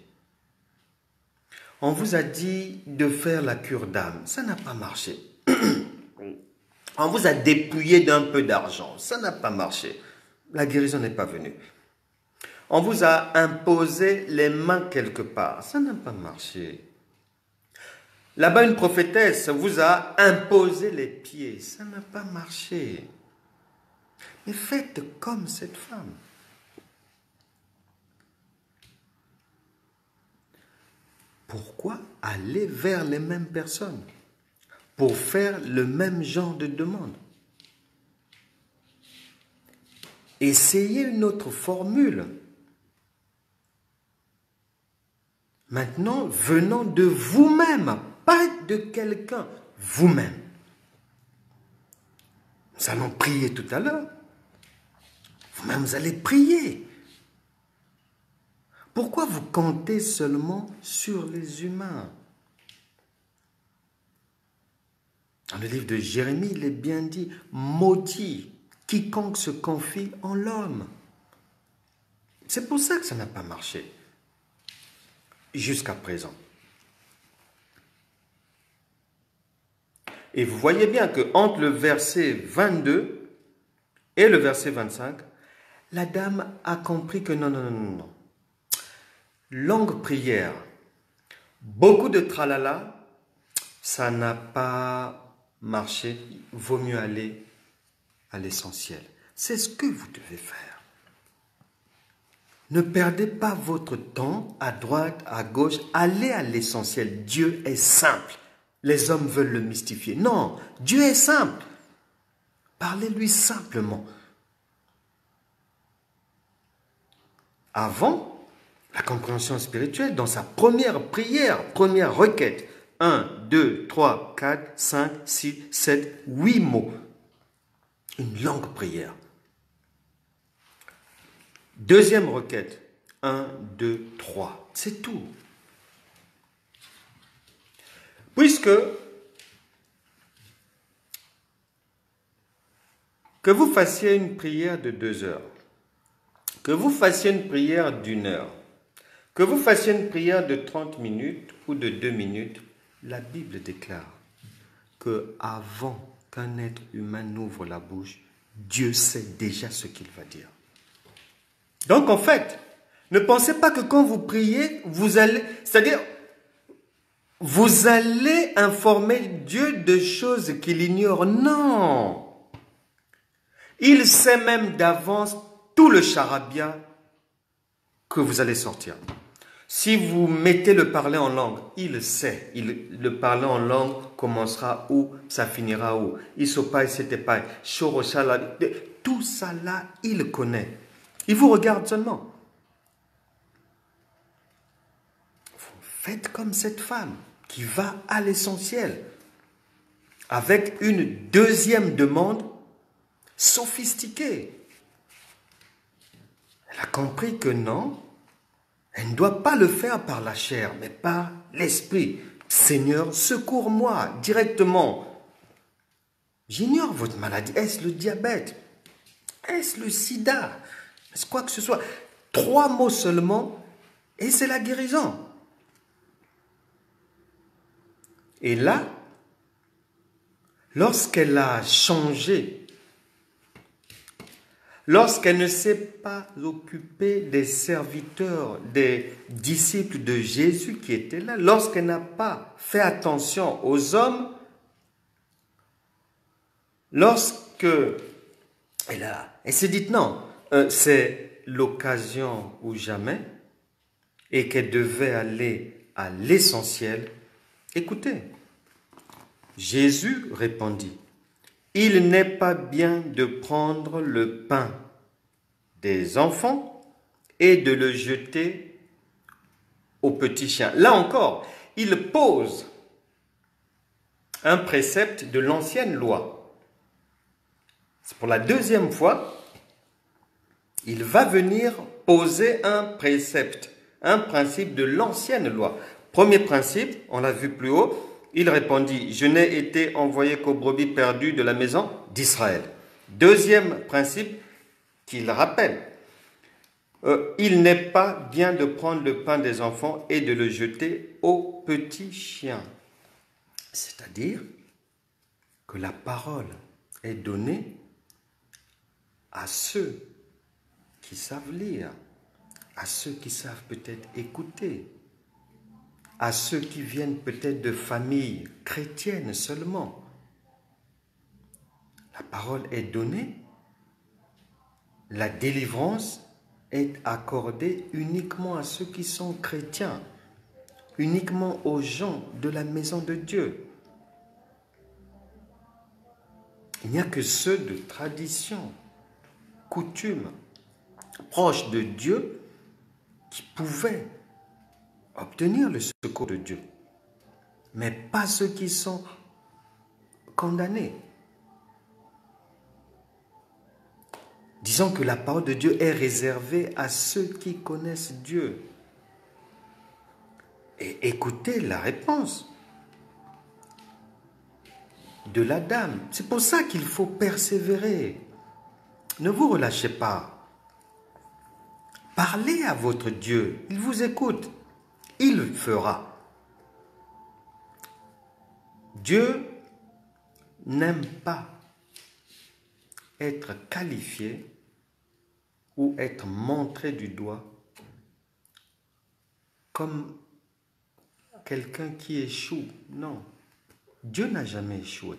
On vous a dit de faire la cure d'âme, ça n'a pas marché. On vous a dépouillé d'un peu d'argent, ça n'a pas marché. La guérison n'est pas venue. On vous a imposé les mains quelque part, ça n'a pas marché. Là-bas, une prophétesse vous a imposé les pieds, ça n'a pas marché. Mais faites comme cette femme. Pourquoi aller vers les mêmes personnes pour faire le même genre de demande? Essayez une autre formule. Maintenant, venant de vous-même, pas de quelqu'un, vous-même. Nous allons prier tout à l'heure. Vous-même, vous allez prier. Pourquoi vous comptez seulement sur les humains? Dans le livre de Jérémie, il est bien dit, maudit quiconque se confie en l'homme. C'est pour ça que ça n'a pas marché jusqu'à présent. Et vous voyez bien que entre le verset 22 et le verset 25, la dame a compris que non. Longue prière, beaucoup de tralala, ça n'a pas marché. Vaut mieux aller à l'essentiel. C'est ce que vous devez faire. Ne perdez pas votre temps à droite, à gauche. Allez à l'essentiel. Dieu est simple. Les hommes veulent le mystifier. Non, Dieu est simple. Parlez-lui simplement. Avant, la compréhension spirituelle, dans sa première prière, première requête, 1, 2, 3, 4, 5, 6, 7, 8 mots. Une longue prière. Deuxième requête. 1, 2, 3. C'est tout. Puisque que vous fassiez une prière de 2 heures, que vous fassiez une prière d'1 heure, que vous fassiez une prière de 30 minutes ou de 2 minutes, la Bible déclare que avant qu'un être humain n'ouvre la bouche, Dieu sait déjà ce qu'il va dire. Donc en fait, ne pensez pas que quand vous priez, vous allez informer Dieu de choses qu'il ignore. Non! Il sait même d'avance tout le charabia que vous allez sortir. Si vous mettez le parler en langue, il sait. Le parler en langue commencera où, ça finira où. Isopai, c'était pas. Shoroshala, tout ça là, il connaît. Il vous regarde seulement. Vous faites comme cette femme qui va à l'essentiel avec une deuxième demande sophistiquée. Elle a compris que non, elle ne doit pas le faire par la chair, mais par l'esprit. Seigneur, secours-moi directement. J'ignore votre maladie. Est-ce le diabète? Est-ce le sida? Est-ce quoi que ce soit? 3 mots seulement et c'est la guérison. Et là, lorsqu'elle a changé, lorsqu'elle ne s'est pas occupée des serviteurs, des disciples de Jésus qui étaient là, lorsqu'elle n'a pas fait attention aux hommes, lorsque elle s'est dit non, c'est l'occasion ou jamais, et qu'elle devait aller à l'essentiel, écoutez, Jésus répondit, « Il n'est pas bien de prendre le pain des enfants et de le jeter aux petits chiens. » Là encore, il pose un précepte de l'ancienne loi. C'est pour la deuxième fois, il va venir poser un précepte, un principe de l'ancienne loi. Premier principe, on l'a vu plus haut, il répondit, « Je n'ai été envoyé qu'aux brebis perdues de la maison d'Israël. » Deuxième principe qu'il rappelle, il n'est pas bien de prendre le pain des enfants et de le jeter aux petits chiens. C'est-à-dire que la parole est donnée à ceux qui savent lire, à ceux qui savent peut-être écouter, à ceux qui viennent peut-être de familles chrétiennes seulement. La parole est donnée, la délivrance est accordée uniquement à ceux qui sont chrétiens, uniquement aux gens de la maison de Dieu. Il n'y a que ceux de tradition, coutume, proches de Dieu, qui pouvaient obtenir le secours de Dieu, mais pas ceux qui sont condamnés. Disons que la parole de Dieu est réservée à ceux qui connaissent Dieu. Et écoutez la réponse de la dame. C'est pour ça qu'il faut persévérer. Ne vous relâchez pas. Parlez à votre Dieu. Il vous écoute. Il fera. Dieu n'aime pas être qualifié ou être montré du doigt comme quelqu'un qui échoue. Non. Dieu n'a jamais échoué.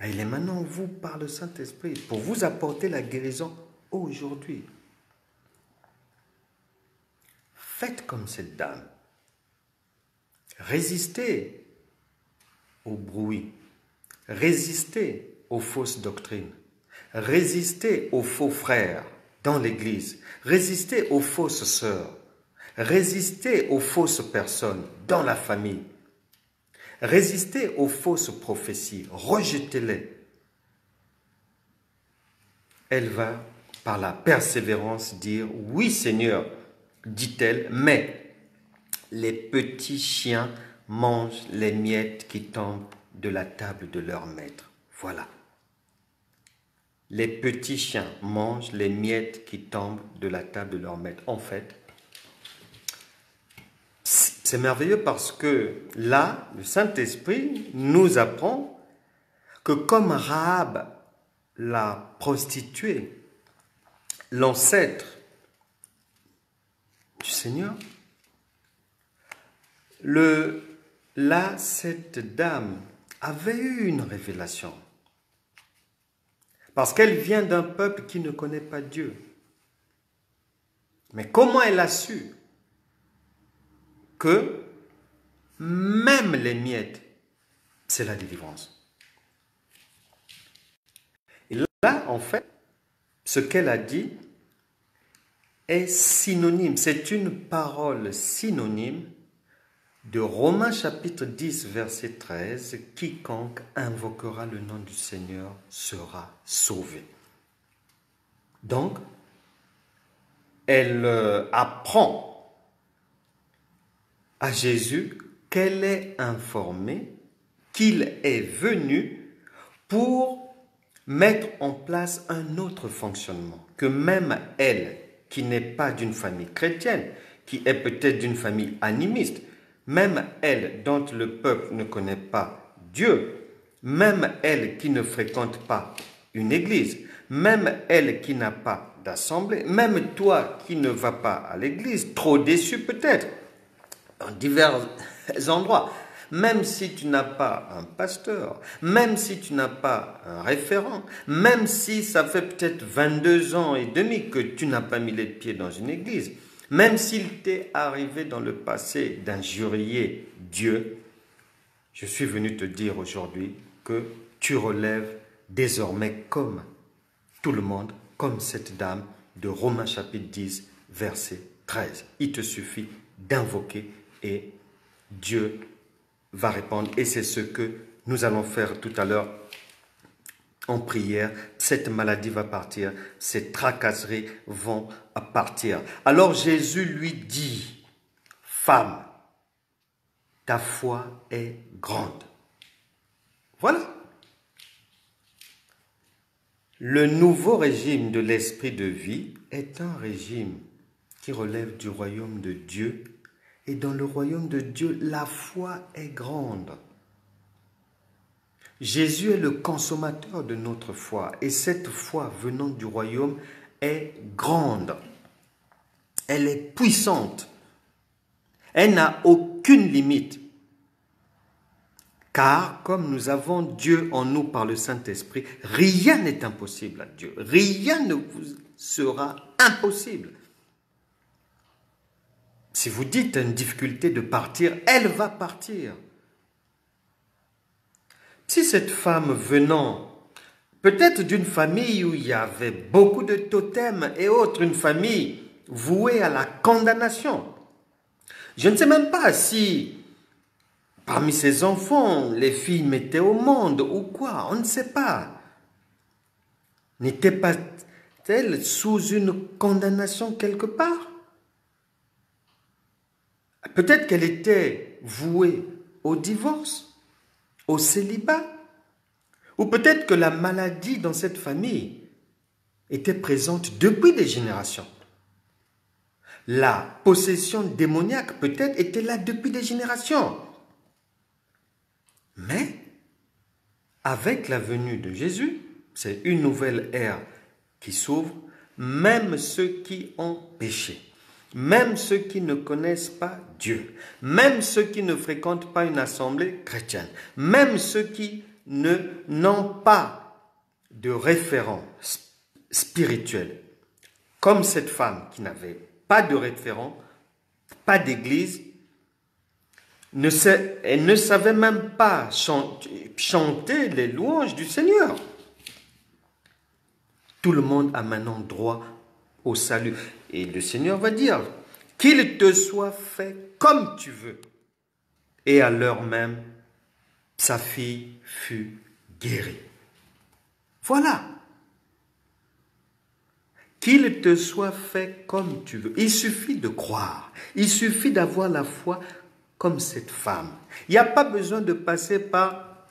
Et il est maintenant vous par le Saint-Esprit pour vous apporter la guérison aujourd'hui. Faites comme cette dame. Résistez au bruit. Résistez aux fausses doctrines. Résistez aux faux frères dans l'Église. Résistez aux fausses sœurs. Résistez aux fausses personnes dans la famille. Résistez aux fausses prophéties, rejetez-les. Elle va, par la persévérance, dire, oui Seigneur, dit-elle, mais les petits chiens mangent les miettes qui tombent de la table de leur maître. Voilà. Les petits chiens mangent les miettes qui tombent de la table de leur maître. En fait, c'est merveilleux parce que là, le Saint-Esprit nous apprend que comme Rahab, la prostituée, l'ancêtre du Seigneur, cette dame avait eu une révélation. Parce qu'elle vient d'un peuple qui ne connaît pas Dieu. Mais comment elle a su que même les miettes, c'est la délivrance? Et là, en fait, ce qu'elle a dit est synonyme. C'est une parole synonyme de Romains chapitre 10, verset 13. Quiconque invoquera le nom du Seigneur sera sauvé. Donc, elle apprend à Jésus qu'elle est informée qu'il est venu pour mettre en place un autre fonctionnement, que même elle, qui n'est pas d'une famille chrétienne, qui est peut-être d'une famille animiste, même elle dont le peuple ne connaît pas Dieu, même elle qui ne fréquente pas une église, même elle qui n'a pas d'assemblée, même toi qui ne vas pas à l'église, trop déçu peut-être, dans divers endroits, même si tu n'as pas un pasteur, même si tu n'as pas un référent, même si ça fait peut-être 22 ans et demi que tu n'as pas mis les pieds dans une église, même s'il t'est arrivé dans le passé d'injurier Dieu, je suis venu te dire aujourd'hui que tu relèves désormais comme tout le monde, comme cette dame de Romains chapitre 10, verset 13. Il te suffit d'invoquer et Dieu va répondre. Et c'est ce que nous allons faire tout à l'heure en prière. Cette maladie va partir, ces tracasseries vont partir. Alors Jésus lui dit, femme, ta foi est grande. Voilà. Le nouveau régime de l'esprit de vie est un régime qui relève du royaume de Dieu. Et dans le royaume de Dieu, la foi est grande. Jésus est le consommateur de notre foi. Et cette foi venant du royaume est grande. Elle est puissante. Elle n'a aucune limite. Car comme nous avons Dieu en nous par le Saint-Esprit, rien n'est impossible à Dieu. Rien ne vous sera impossible. Si vous dites à une difficulté de partir, elle va partir. Si cette femme venant, peut-être d'une famille où il y avait beaucoup de totems et autres, une famille vouée à la condamnation, je ne sais même pas si parmi ses enfants, les filles mettaient au monde ou quoi, on ne sait pas. N'était pas-elle sous une condamnation quelque part? Peut-être qu'elle était vouée au divorce, au célibat, ou peut-être que la maladie dans cette famille était présente depuis des générations. La possession démoniaque peut-être était là depuis des générations. Mais avec la venue de Jésus, c'est une nouvelle ère qui s'ouvre, même ceux qui ont péché, même ceux qui ne connaissent pas Dieu, même ceux qui ne fréquentent pas une assemblée chrétienne, même ceux qui n'ont pas de référent spirituel, comme cette femme qui n'avait pas de référent, pas d'église, elle ne savait même pas chanter les louanges du Seigneur. Tout le monde a maintenant droit au salut. Et le Seigneur va dire, qu'il te soit fait comme tu veux. Et à l'heure même, sa fille fut guérie. Voilà. Qu'il te soit fait comme tu veux. Il suffit de croire. Il suffit d'avoir la foi comme cette femme. Il n'y a pas besoin de passer par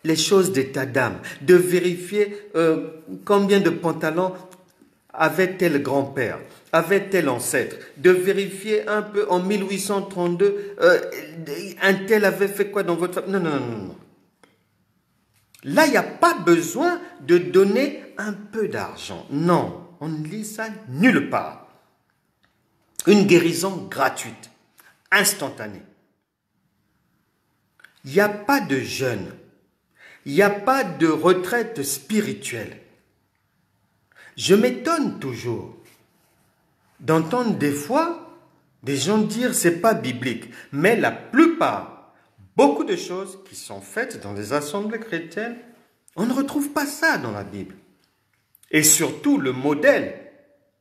les choses d'état d'âme, de vérifier combien de pantalons avait tel grand-père, avait tel ancêtre, de vérifier un peu en 1832, un tel avait fait quoi dans votre famille. Non, non, non, non. Là, il n'y a pas besoin de donner un peu d'argent. Non, on ne lit ça nulle part. Une guérison gratuite, instantanée. Il n'y a pas de jeûne. Il n'y a pas de retraite spirituelle. Je m'étonne toujours d'entendre des fois des gens dire c'est pas biblique. Mais la plupart, beaucoup de choses qui sont faites dans les assemblées chrétiennes, on ne retrouve pas ça dans la Bible. Et surtout le modèle.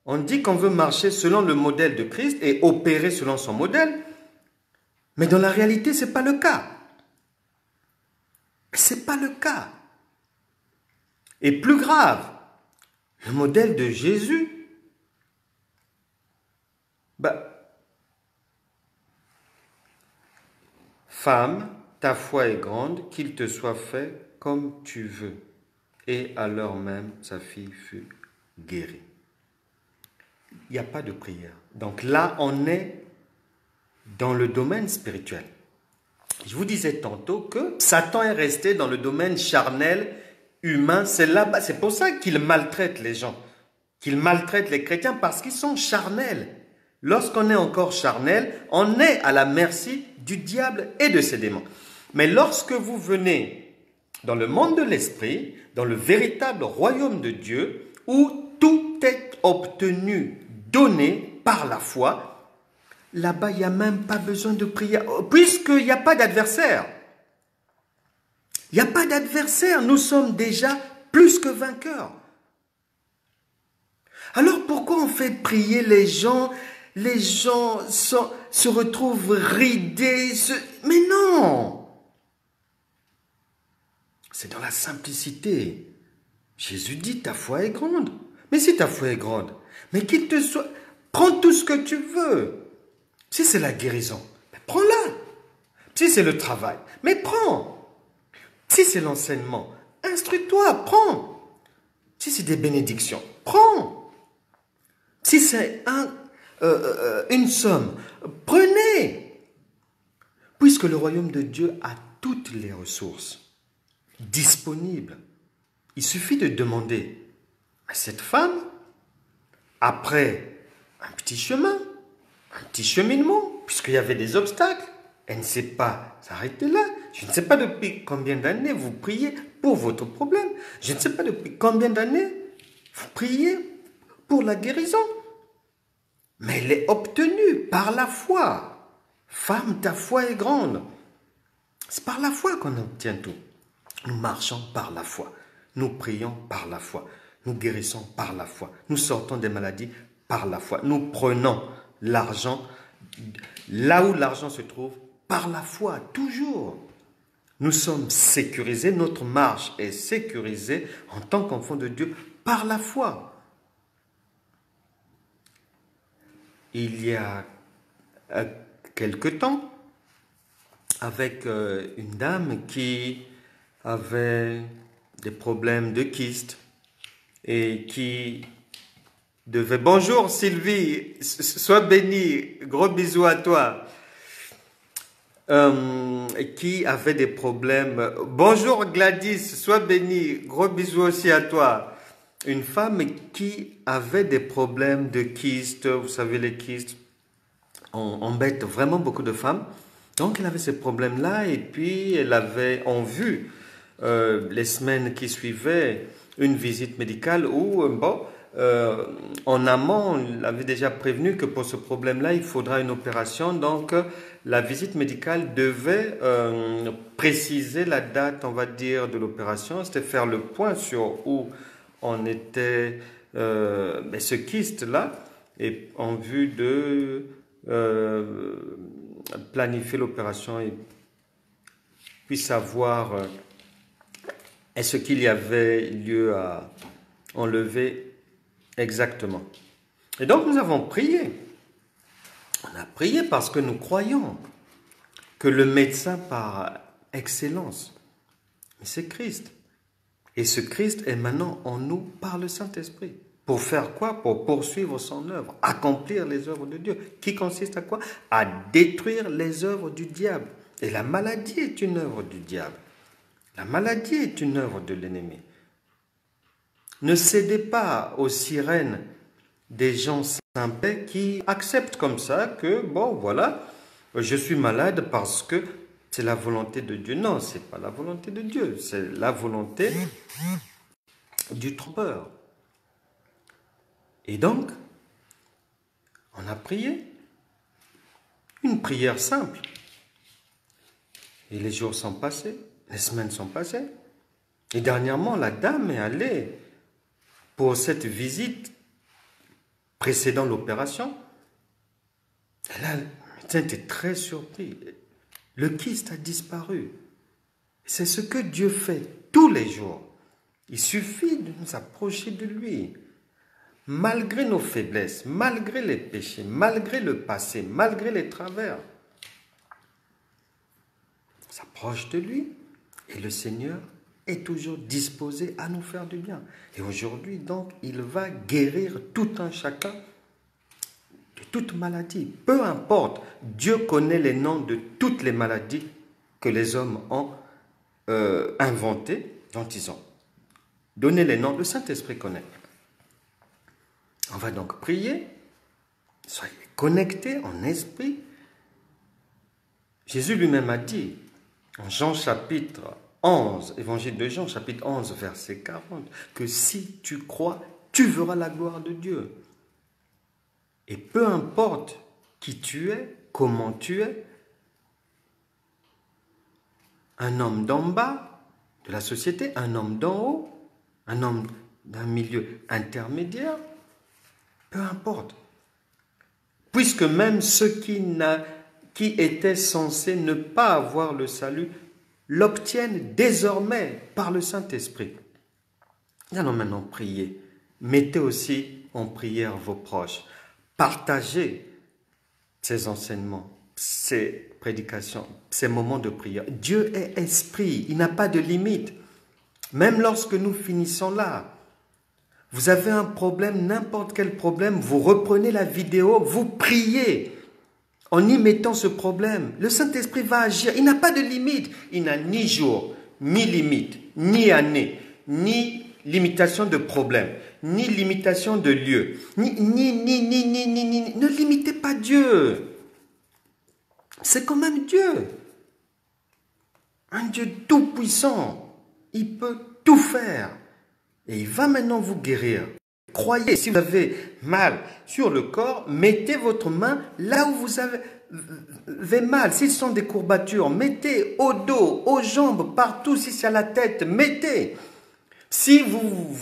On dit qu'on veut marcher selon le modèle de Christ et opérer selon son modèle. Mais dans la réalité, ce n'est pas le cas. Ce n'est pas le cas. Et plus grave, le modèle de Jésus, femme, ta foi est grande, qu'il te soit fait comme tu veux. Et à l'heure même, sa fille fut guérie. Il n'y a pas de prière. Donc là, on est dans le domaine spirituel. Je vous disais tantôt que Satan est resté dans le domaine charnel, humain. C'est là-bas, c'est pour ça qu'il maltraite les gens, qu'il maltraite les chrétiens, parce qu'ils sont charnels. Lorsqu'on est encore charnel, on est à la merci du diable et de ses démons. Mais lorsque vous venez dans le monde de l'esprit, dans le véritable royaume de Dieu, où tout est obtenu, donné par la foi, là-bas, il n'y a même pas besoin de prière, puisqu'il n'y a pas d'adversaire. Il n'y a pas d'adversaire, nous sommes déjà plus que vainqueurs. Alors pourquoi on fait prier les gens? Les gens se retrouvent ridés. Mais non! C'est dans la simplicité. Jésus dit, ta foi est grande. Mais si ta foi est grande, mais qu'il te soit... Prends tout ce que tu veux. Si c'est la guérison, prends-la. Si c'est le travail, mais prends. Si c'est l'enseignement, instruis-toi, prends. Si c'est des bénédictions, prends. Si c'est une somme, prenez. Puisque le royaume de Dieu a toutes les ressources disponibles. Il suffit de demander à cette femme, après un petit chemin, un petit cheminement, puisqu'il y avait des obstacles, elle ne s'est pas s'arrêter là. Je ne sais pas depuis combien d'années vous priez pour votre problème. Je ne sais pas depuis combien d'années vous priez pour la guérison. Mais elle est obtenue par la foi. Femme, ta foi est grande. C'est par la foi qu'on obtient tout. Nous marchons par la foi. Nous prions par la foi. Nous guérissons par la foi. Nous sortons des maladies par la foi. Nous prenons l'argent là où l'argent se trouve par la foi, toujours. Nous sommes sécurisés, notre marche est sécurisée en tant qu'enfants de Dieu par la foi. Il y a quelque temps, avec une dame qui avait des problèmes de kyste et qui devait... Bonjour Sylvie, sois bénie, gros bisous à toi. Qui avait des problèmes... Bonjour Gladys, sois bénie, gros bisous aussi à toi. Une femme qui avait des problèmes de kyste, vous savez les kystes embêtent vraiment beaucoup de femmes. Donc elle avait ces problèmes-là et puis elle avait en vue les semaines qui suivaient une visite médicale où, en amont, on avait déjà prévenu que pour ce problème-là, il faudra une opération. Donc la visite médicale devait préciser la date, on va dire, de l'opération. C'était faire le point sur où on était ce kyste-là et en vue de planifier l'opération. Et puisse savoir est-ce qu'il y avait lieu à enlever exactement. Et donc nous avons prié. On a prié parce que nous croyons que le médecin par excellence, c'est Christ. Et ce Christ est maintenant en nous par le Saint-Esprit. Pour faire quoi? Pour poursuivre son œuvre, accomplir les œuvres de Dieu. Qui consiste à quoi? À détruire les œuvres du diable. Et la maladie est une œuvre du diable. La maladie est une œuvre de l'ennemi. Ne cédez pas aux sirènes des gens simples qui acceptent comme ça que, bon, voilà, je suis malade parce que c'est la volonté de Dieu. Non, ce n'est pas la volonté de Dieu, c'est la volonté du trompeur. Et donc, on a prié. Une prière simple. Et les jours sont passés, les semaines sont passées. Et dernièrement, la dame est allée pour cette visite précédant l'opération. Et là, le médecin était très surpris. Le kyste a disparu. C'est ce que Dieu fait tous les jours. Il suffit de nous approcher de lui. Malgré nos faiblesses, malgré les péchés, malgré le passé, malgré les travers, on s'approche de lui et le Seigneur est toujours disposé à nous faire du bien. Et aujourd'hui, donc, il va guérir tout un chacun de toute maladie. Peu importe, Dieu connaît les noms de toutes les maladies que les hommes ont inventées, dont ils ont donné les noms. Le Saint-Esprit connaît. On va donc prier, soyez connectés en esprit. Jésus lui-même a dit, en Jean chapitre 11, évangile de Jean chapitre 11, verset 40, que si tu crois, tu verras la gloire de Dieu. Et peu importe qui tu es, comment tu es, un homme d'en bas de la société, un homme d'en haut, un homme d'un milieu intermédiaire, peu importe. Puisque même ceux qui étaient censés ne pas avoir le salut l'obtiennent désormais par le Saint-Esprit. Nous allons maintenant prier. Mettez aussi en prière vos proches. Partagez ces enseignements, ces prédications, ces moments de prière. Dieu est esprit, il n'a pas de limite. Même lorsque nous finissons là, vous avez un problème, n'importe quel problème, vous reprenez la vidéo, vous priez en y mettant ce problème. Le Saint-Esprit va agir. Il n'a pas de limite. Il n'a ni jour, ni limite, ni année, ni limitation de problème, ni limitation de lieu. Ne limitez pas Dieu. C'est quand même Dieu. Un Dieu tout-puissant. Il peut tout faire. Et il va maintenant vous guérir. Croyez, si vous avez mal sur le corps, mettez votre main là où vous avez mal. S'ils sont des courbatures, mettez au dos, aux jambes, partout. Si c'est à la tête, mettez. Si vous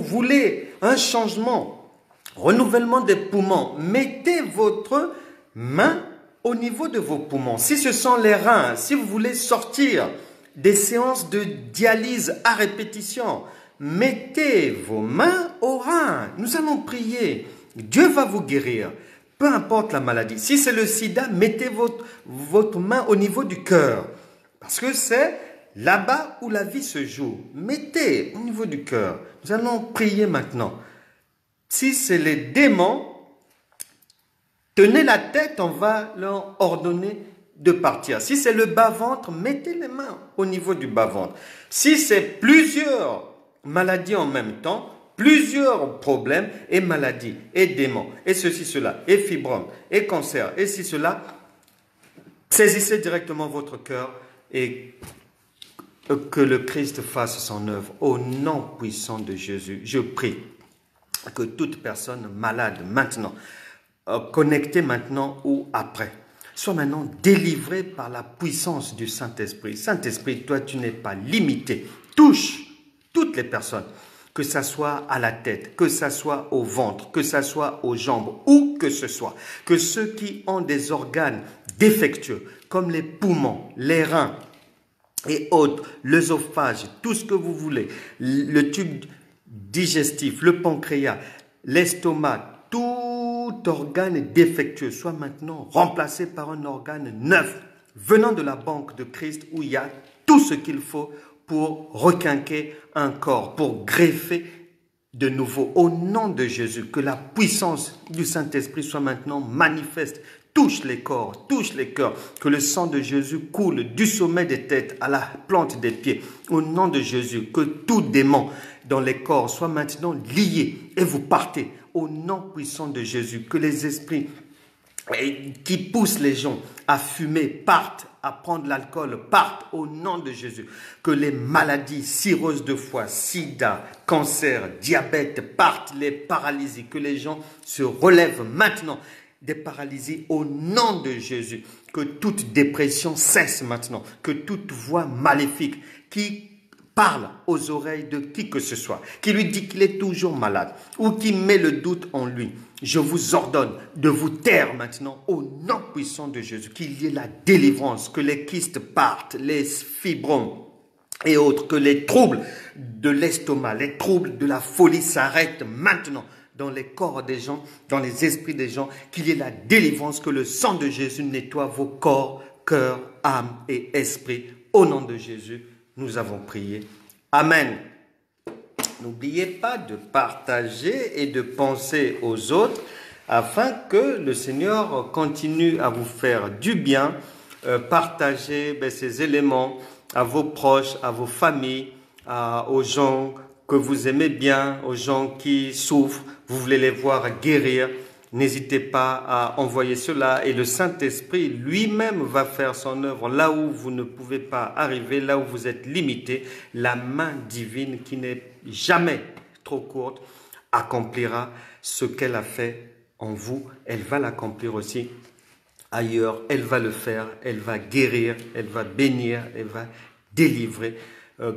voulez un changement, renouvellement des poumons, mettez votre main au niveau de vos poumons. Si ce sont les reins, si vous voulez sortir des séances de dialyse à répétition, mettez vos mains aux reins. Nous allons prier. Dieu va vous guérir. Peu importe la maladie. Si c'est le sida, mettez votre main au niveau du cœur. Parce que c'est là-bas où la vie se joue. Mettez au niveau du cœur. Nous allons prier maintenant. Si c'est les démons, tenez la tête, on va leur ordonner de partir. Si c'est le bas-ventre, mettez les mains au niveau du bas-ventre. Si c'est plusieurs maladies en même temps, plusieurs problèmes et maladies, et démons, et ceci, cela, et fibromes, et cancer, et ci, cela, saisissez directement votre cœur et que le Christ fasse son œuvre. Au nom puissant de Jésus, je prie que toute personne malade maintenant, connectée maintenant ou après, soit maintenant délivrée par la puissance du Saint-Esprit. Saint-Esprit, toi, tu n'es pas limité. Touche toutes les personnes, que ça soit à la tête, que ça soit au ventre, que ça soit aux jambes, où que ce soit. Que ceux qui ont des organes défectueux, comme les poumons, les reins, et autres, l'œsophage, tout ce que vous voulez, le tube digestif, le pancréas, l'estomac, tout organe défectueux soit maintenant remplacé par un organe neuf venant de la banque de Christ où il y a tout ce qu'il faut pour requinquer un corps, pour greffer de nouveau. Au nom de Jésus, que la puissance du Saint-Esprit soit maintenant manifeste. Touche les corps, touche les cœurs, que le sang de Jésus coule du sommet des têtes à la plante des pieds. Au nom de Jésus, que tout démon dans les corps soit maintenant lié et vous partez. Au nom puissant de Jésus, que les esprits qui poussent les gens à fumer partent, à prendre l'alcool partent au nom de Jésus. Que les maladies, cirrhose de foie, sida, cancer, diabète partent, les paralysies, que les gens se relèvent maintenant des paralysies au nom de Jésus. Que toute dépression cesse maintenant, que toute voix maléfique qui parle aux oreilles de qui que ce soit, qui lui dit qu'il est toujours malade ou qui met le doute en lui, je vous ordonne de vous taire maintenant au nom puissant de Jésus, qu'il y ait la délivrance, que les kystes partent, les fibromes et autres, que les troubles de l'estomac, les troubles de la folie s'arrêtent maintenant dans les corps des gens, dans les esprits des gens, qu'il y ait la délivrance, que le sang de Jésus nettoie vos corps, cœur, âme et esprit. Au nom de Jésus, nous avons prié. Amen. N'oubliez pas de partager et de penser aux autres afin que le Seigneur continue à vous faire du bien. Partagez ces éléments à vos proches, à vos familles, aux gens que vous aimez bien, aux gens qui souffrent, vous voulez les voir guérir. N'hésitez pas à envoyer cela et le Saint-Esprit lui-même va faire son œuvre là où vous ne pouvez pas arriver, là où vous êtes limité. La main divine qui n'est jamais trop courte accomplira ce qu'elle a fait en vous. Elle va l'accomplir aussi ailleurs. Elle va le faire, elle va guérir, elle va bénir, elle va délivrer.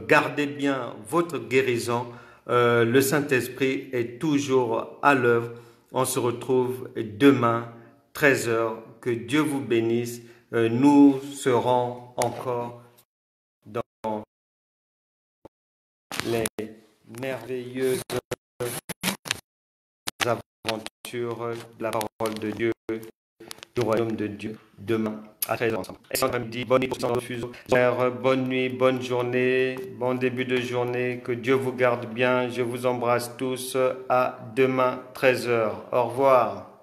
Gardez bien votre guérison. Le Saint-Esprit est toujours à l'œuvre. On se retrouve demain, 13 h. Que Dieu vous bénisse. Nous serons encore dans les merveilleuses aventures de la parole de Dieu, du royaume de Dieu, demain à 13 h ensemble. Bonne nuit, bonne nuit, bonne journée, bon début de journée. Que Dieu vous garde bien. Je vous embrasse tous. À demain, 13 h. Au revoir.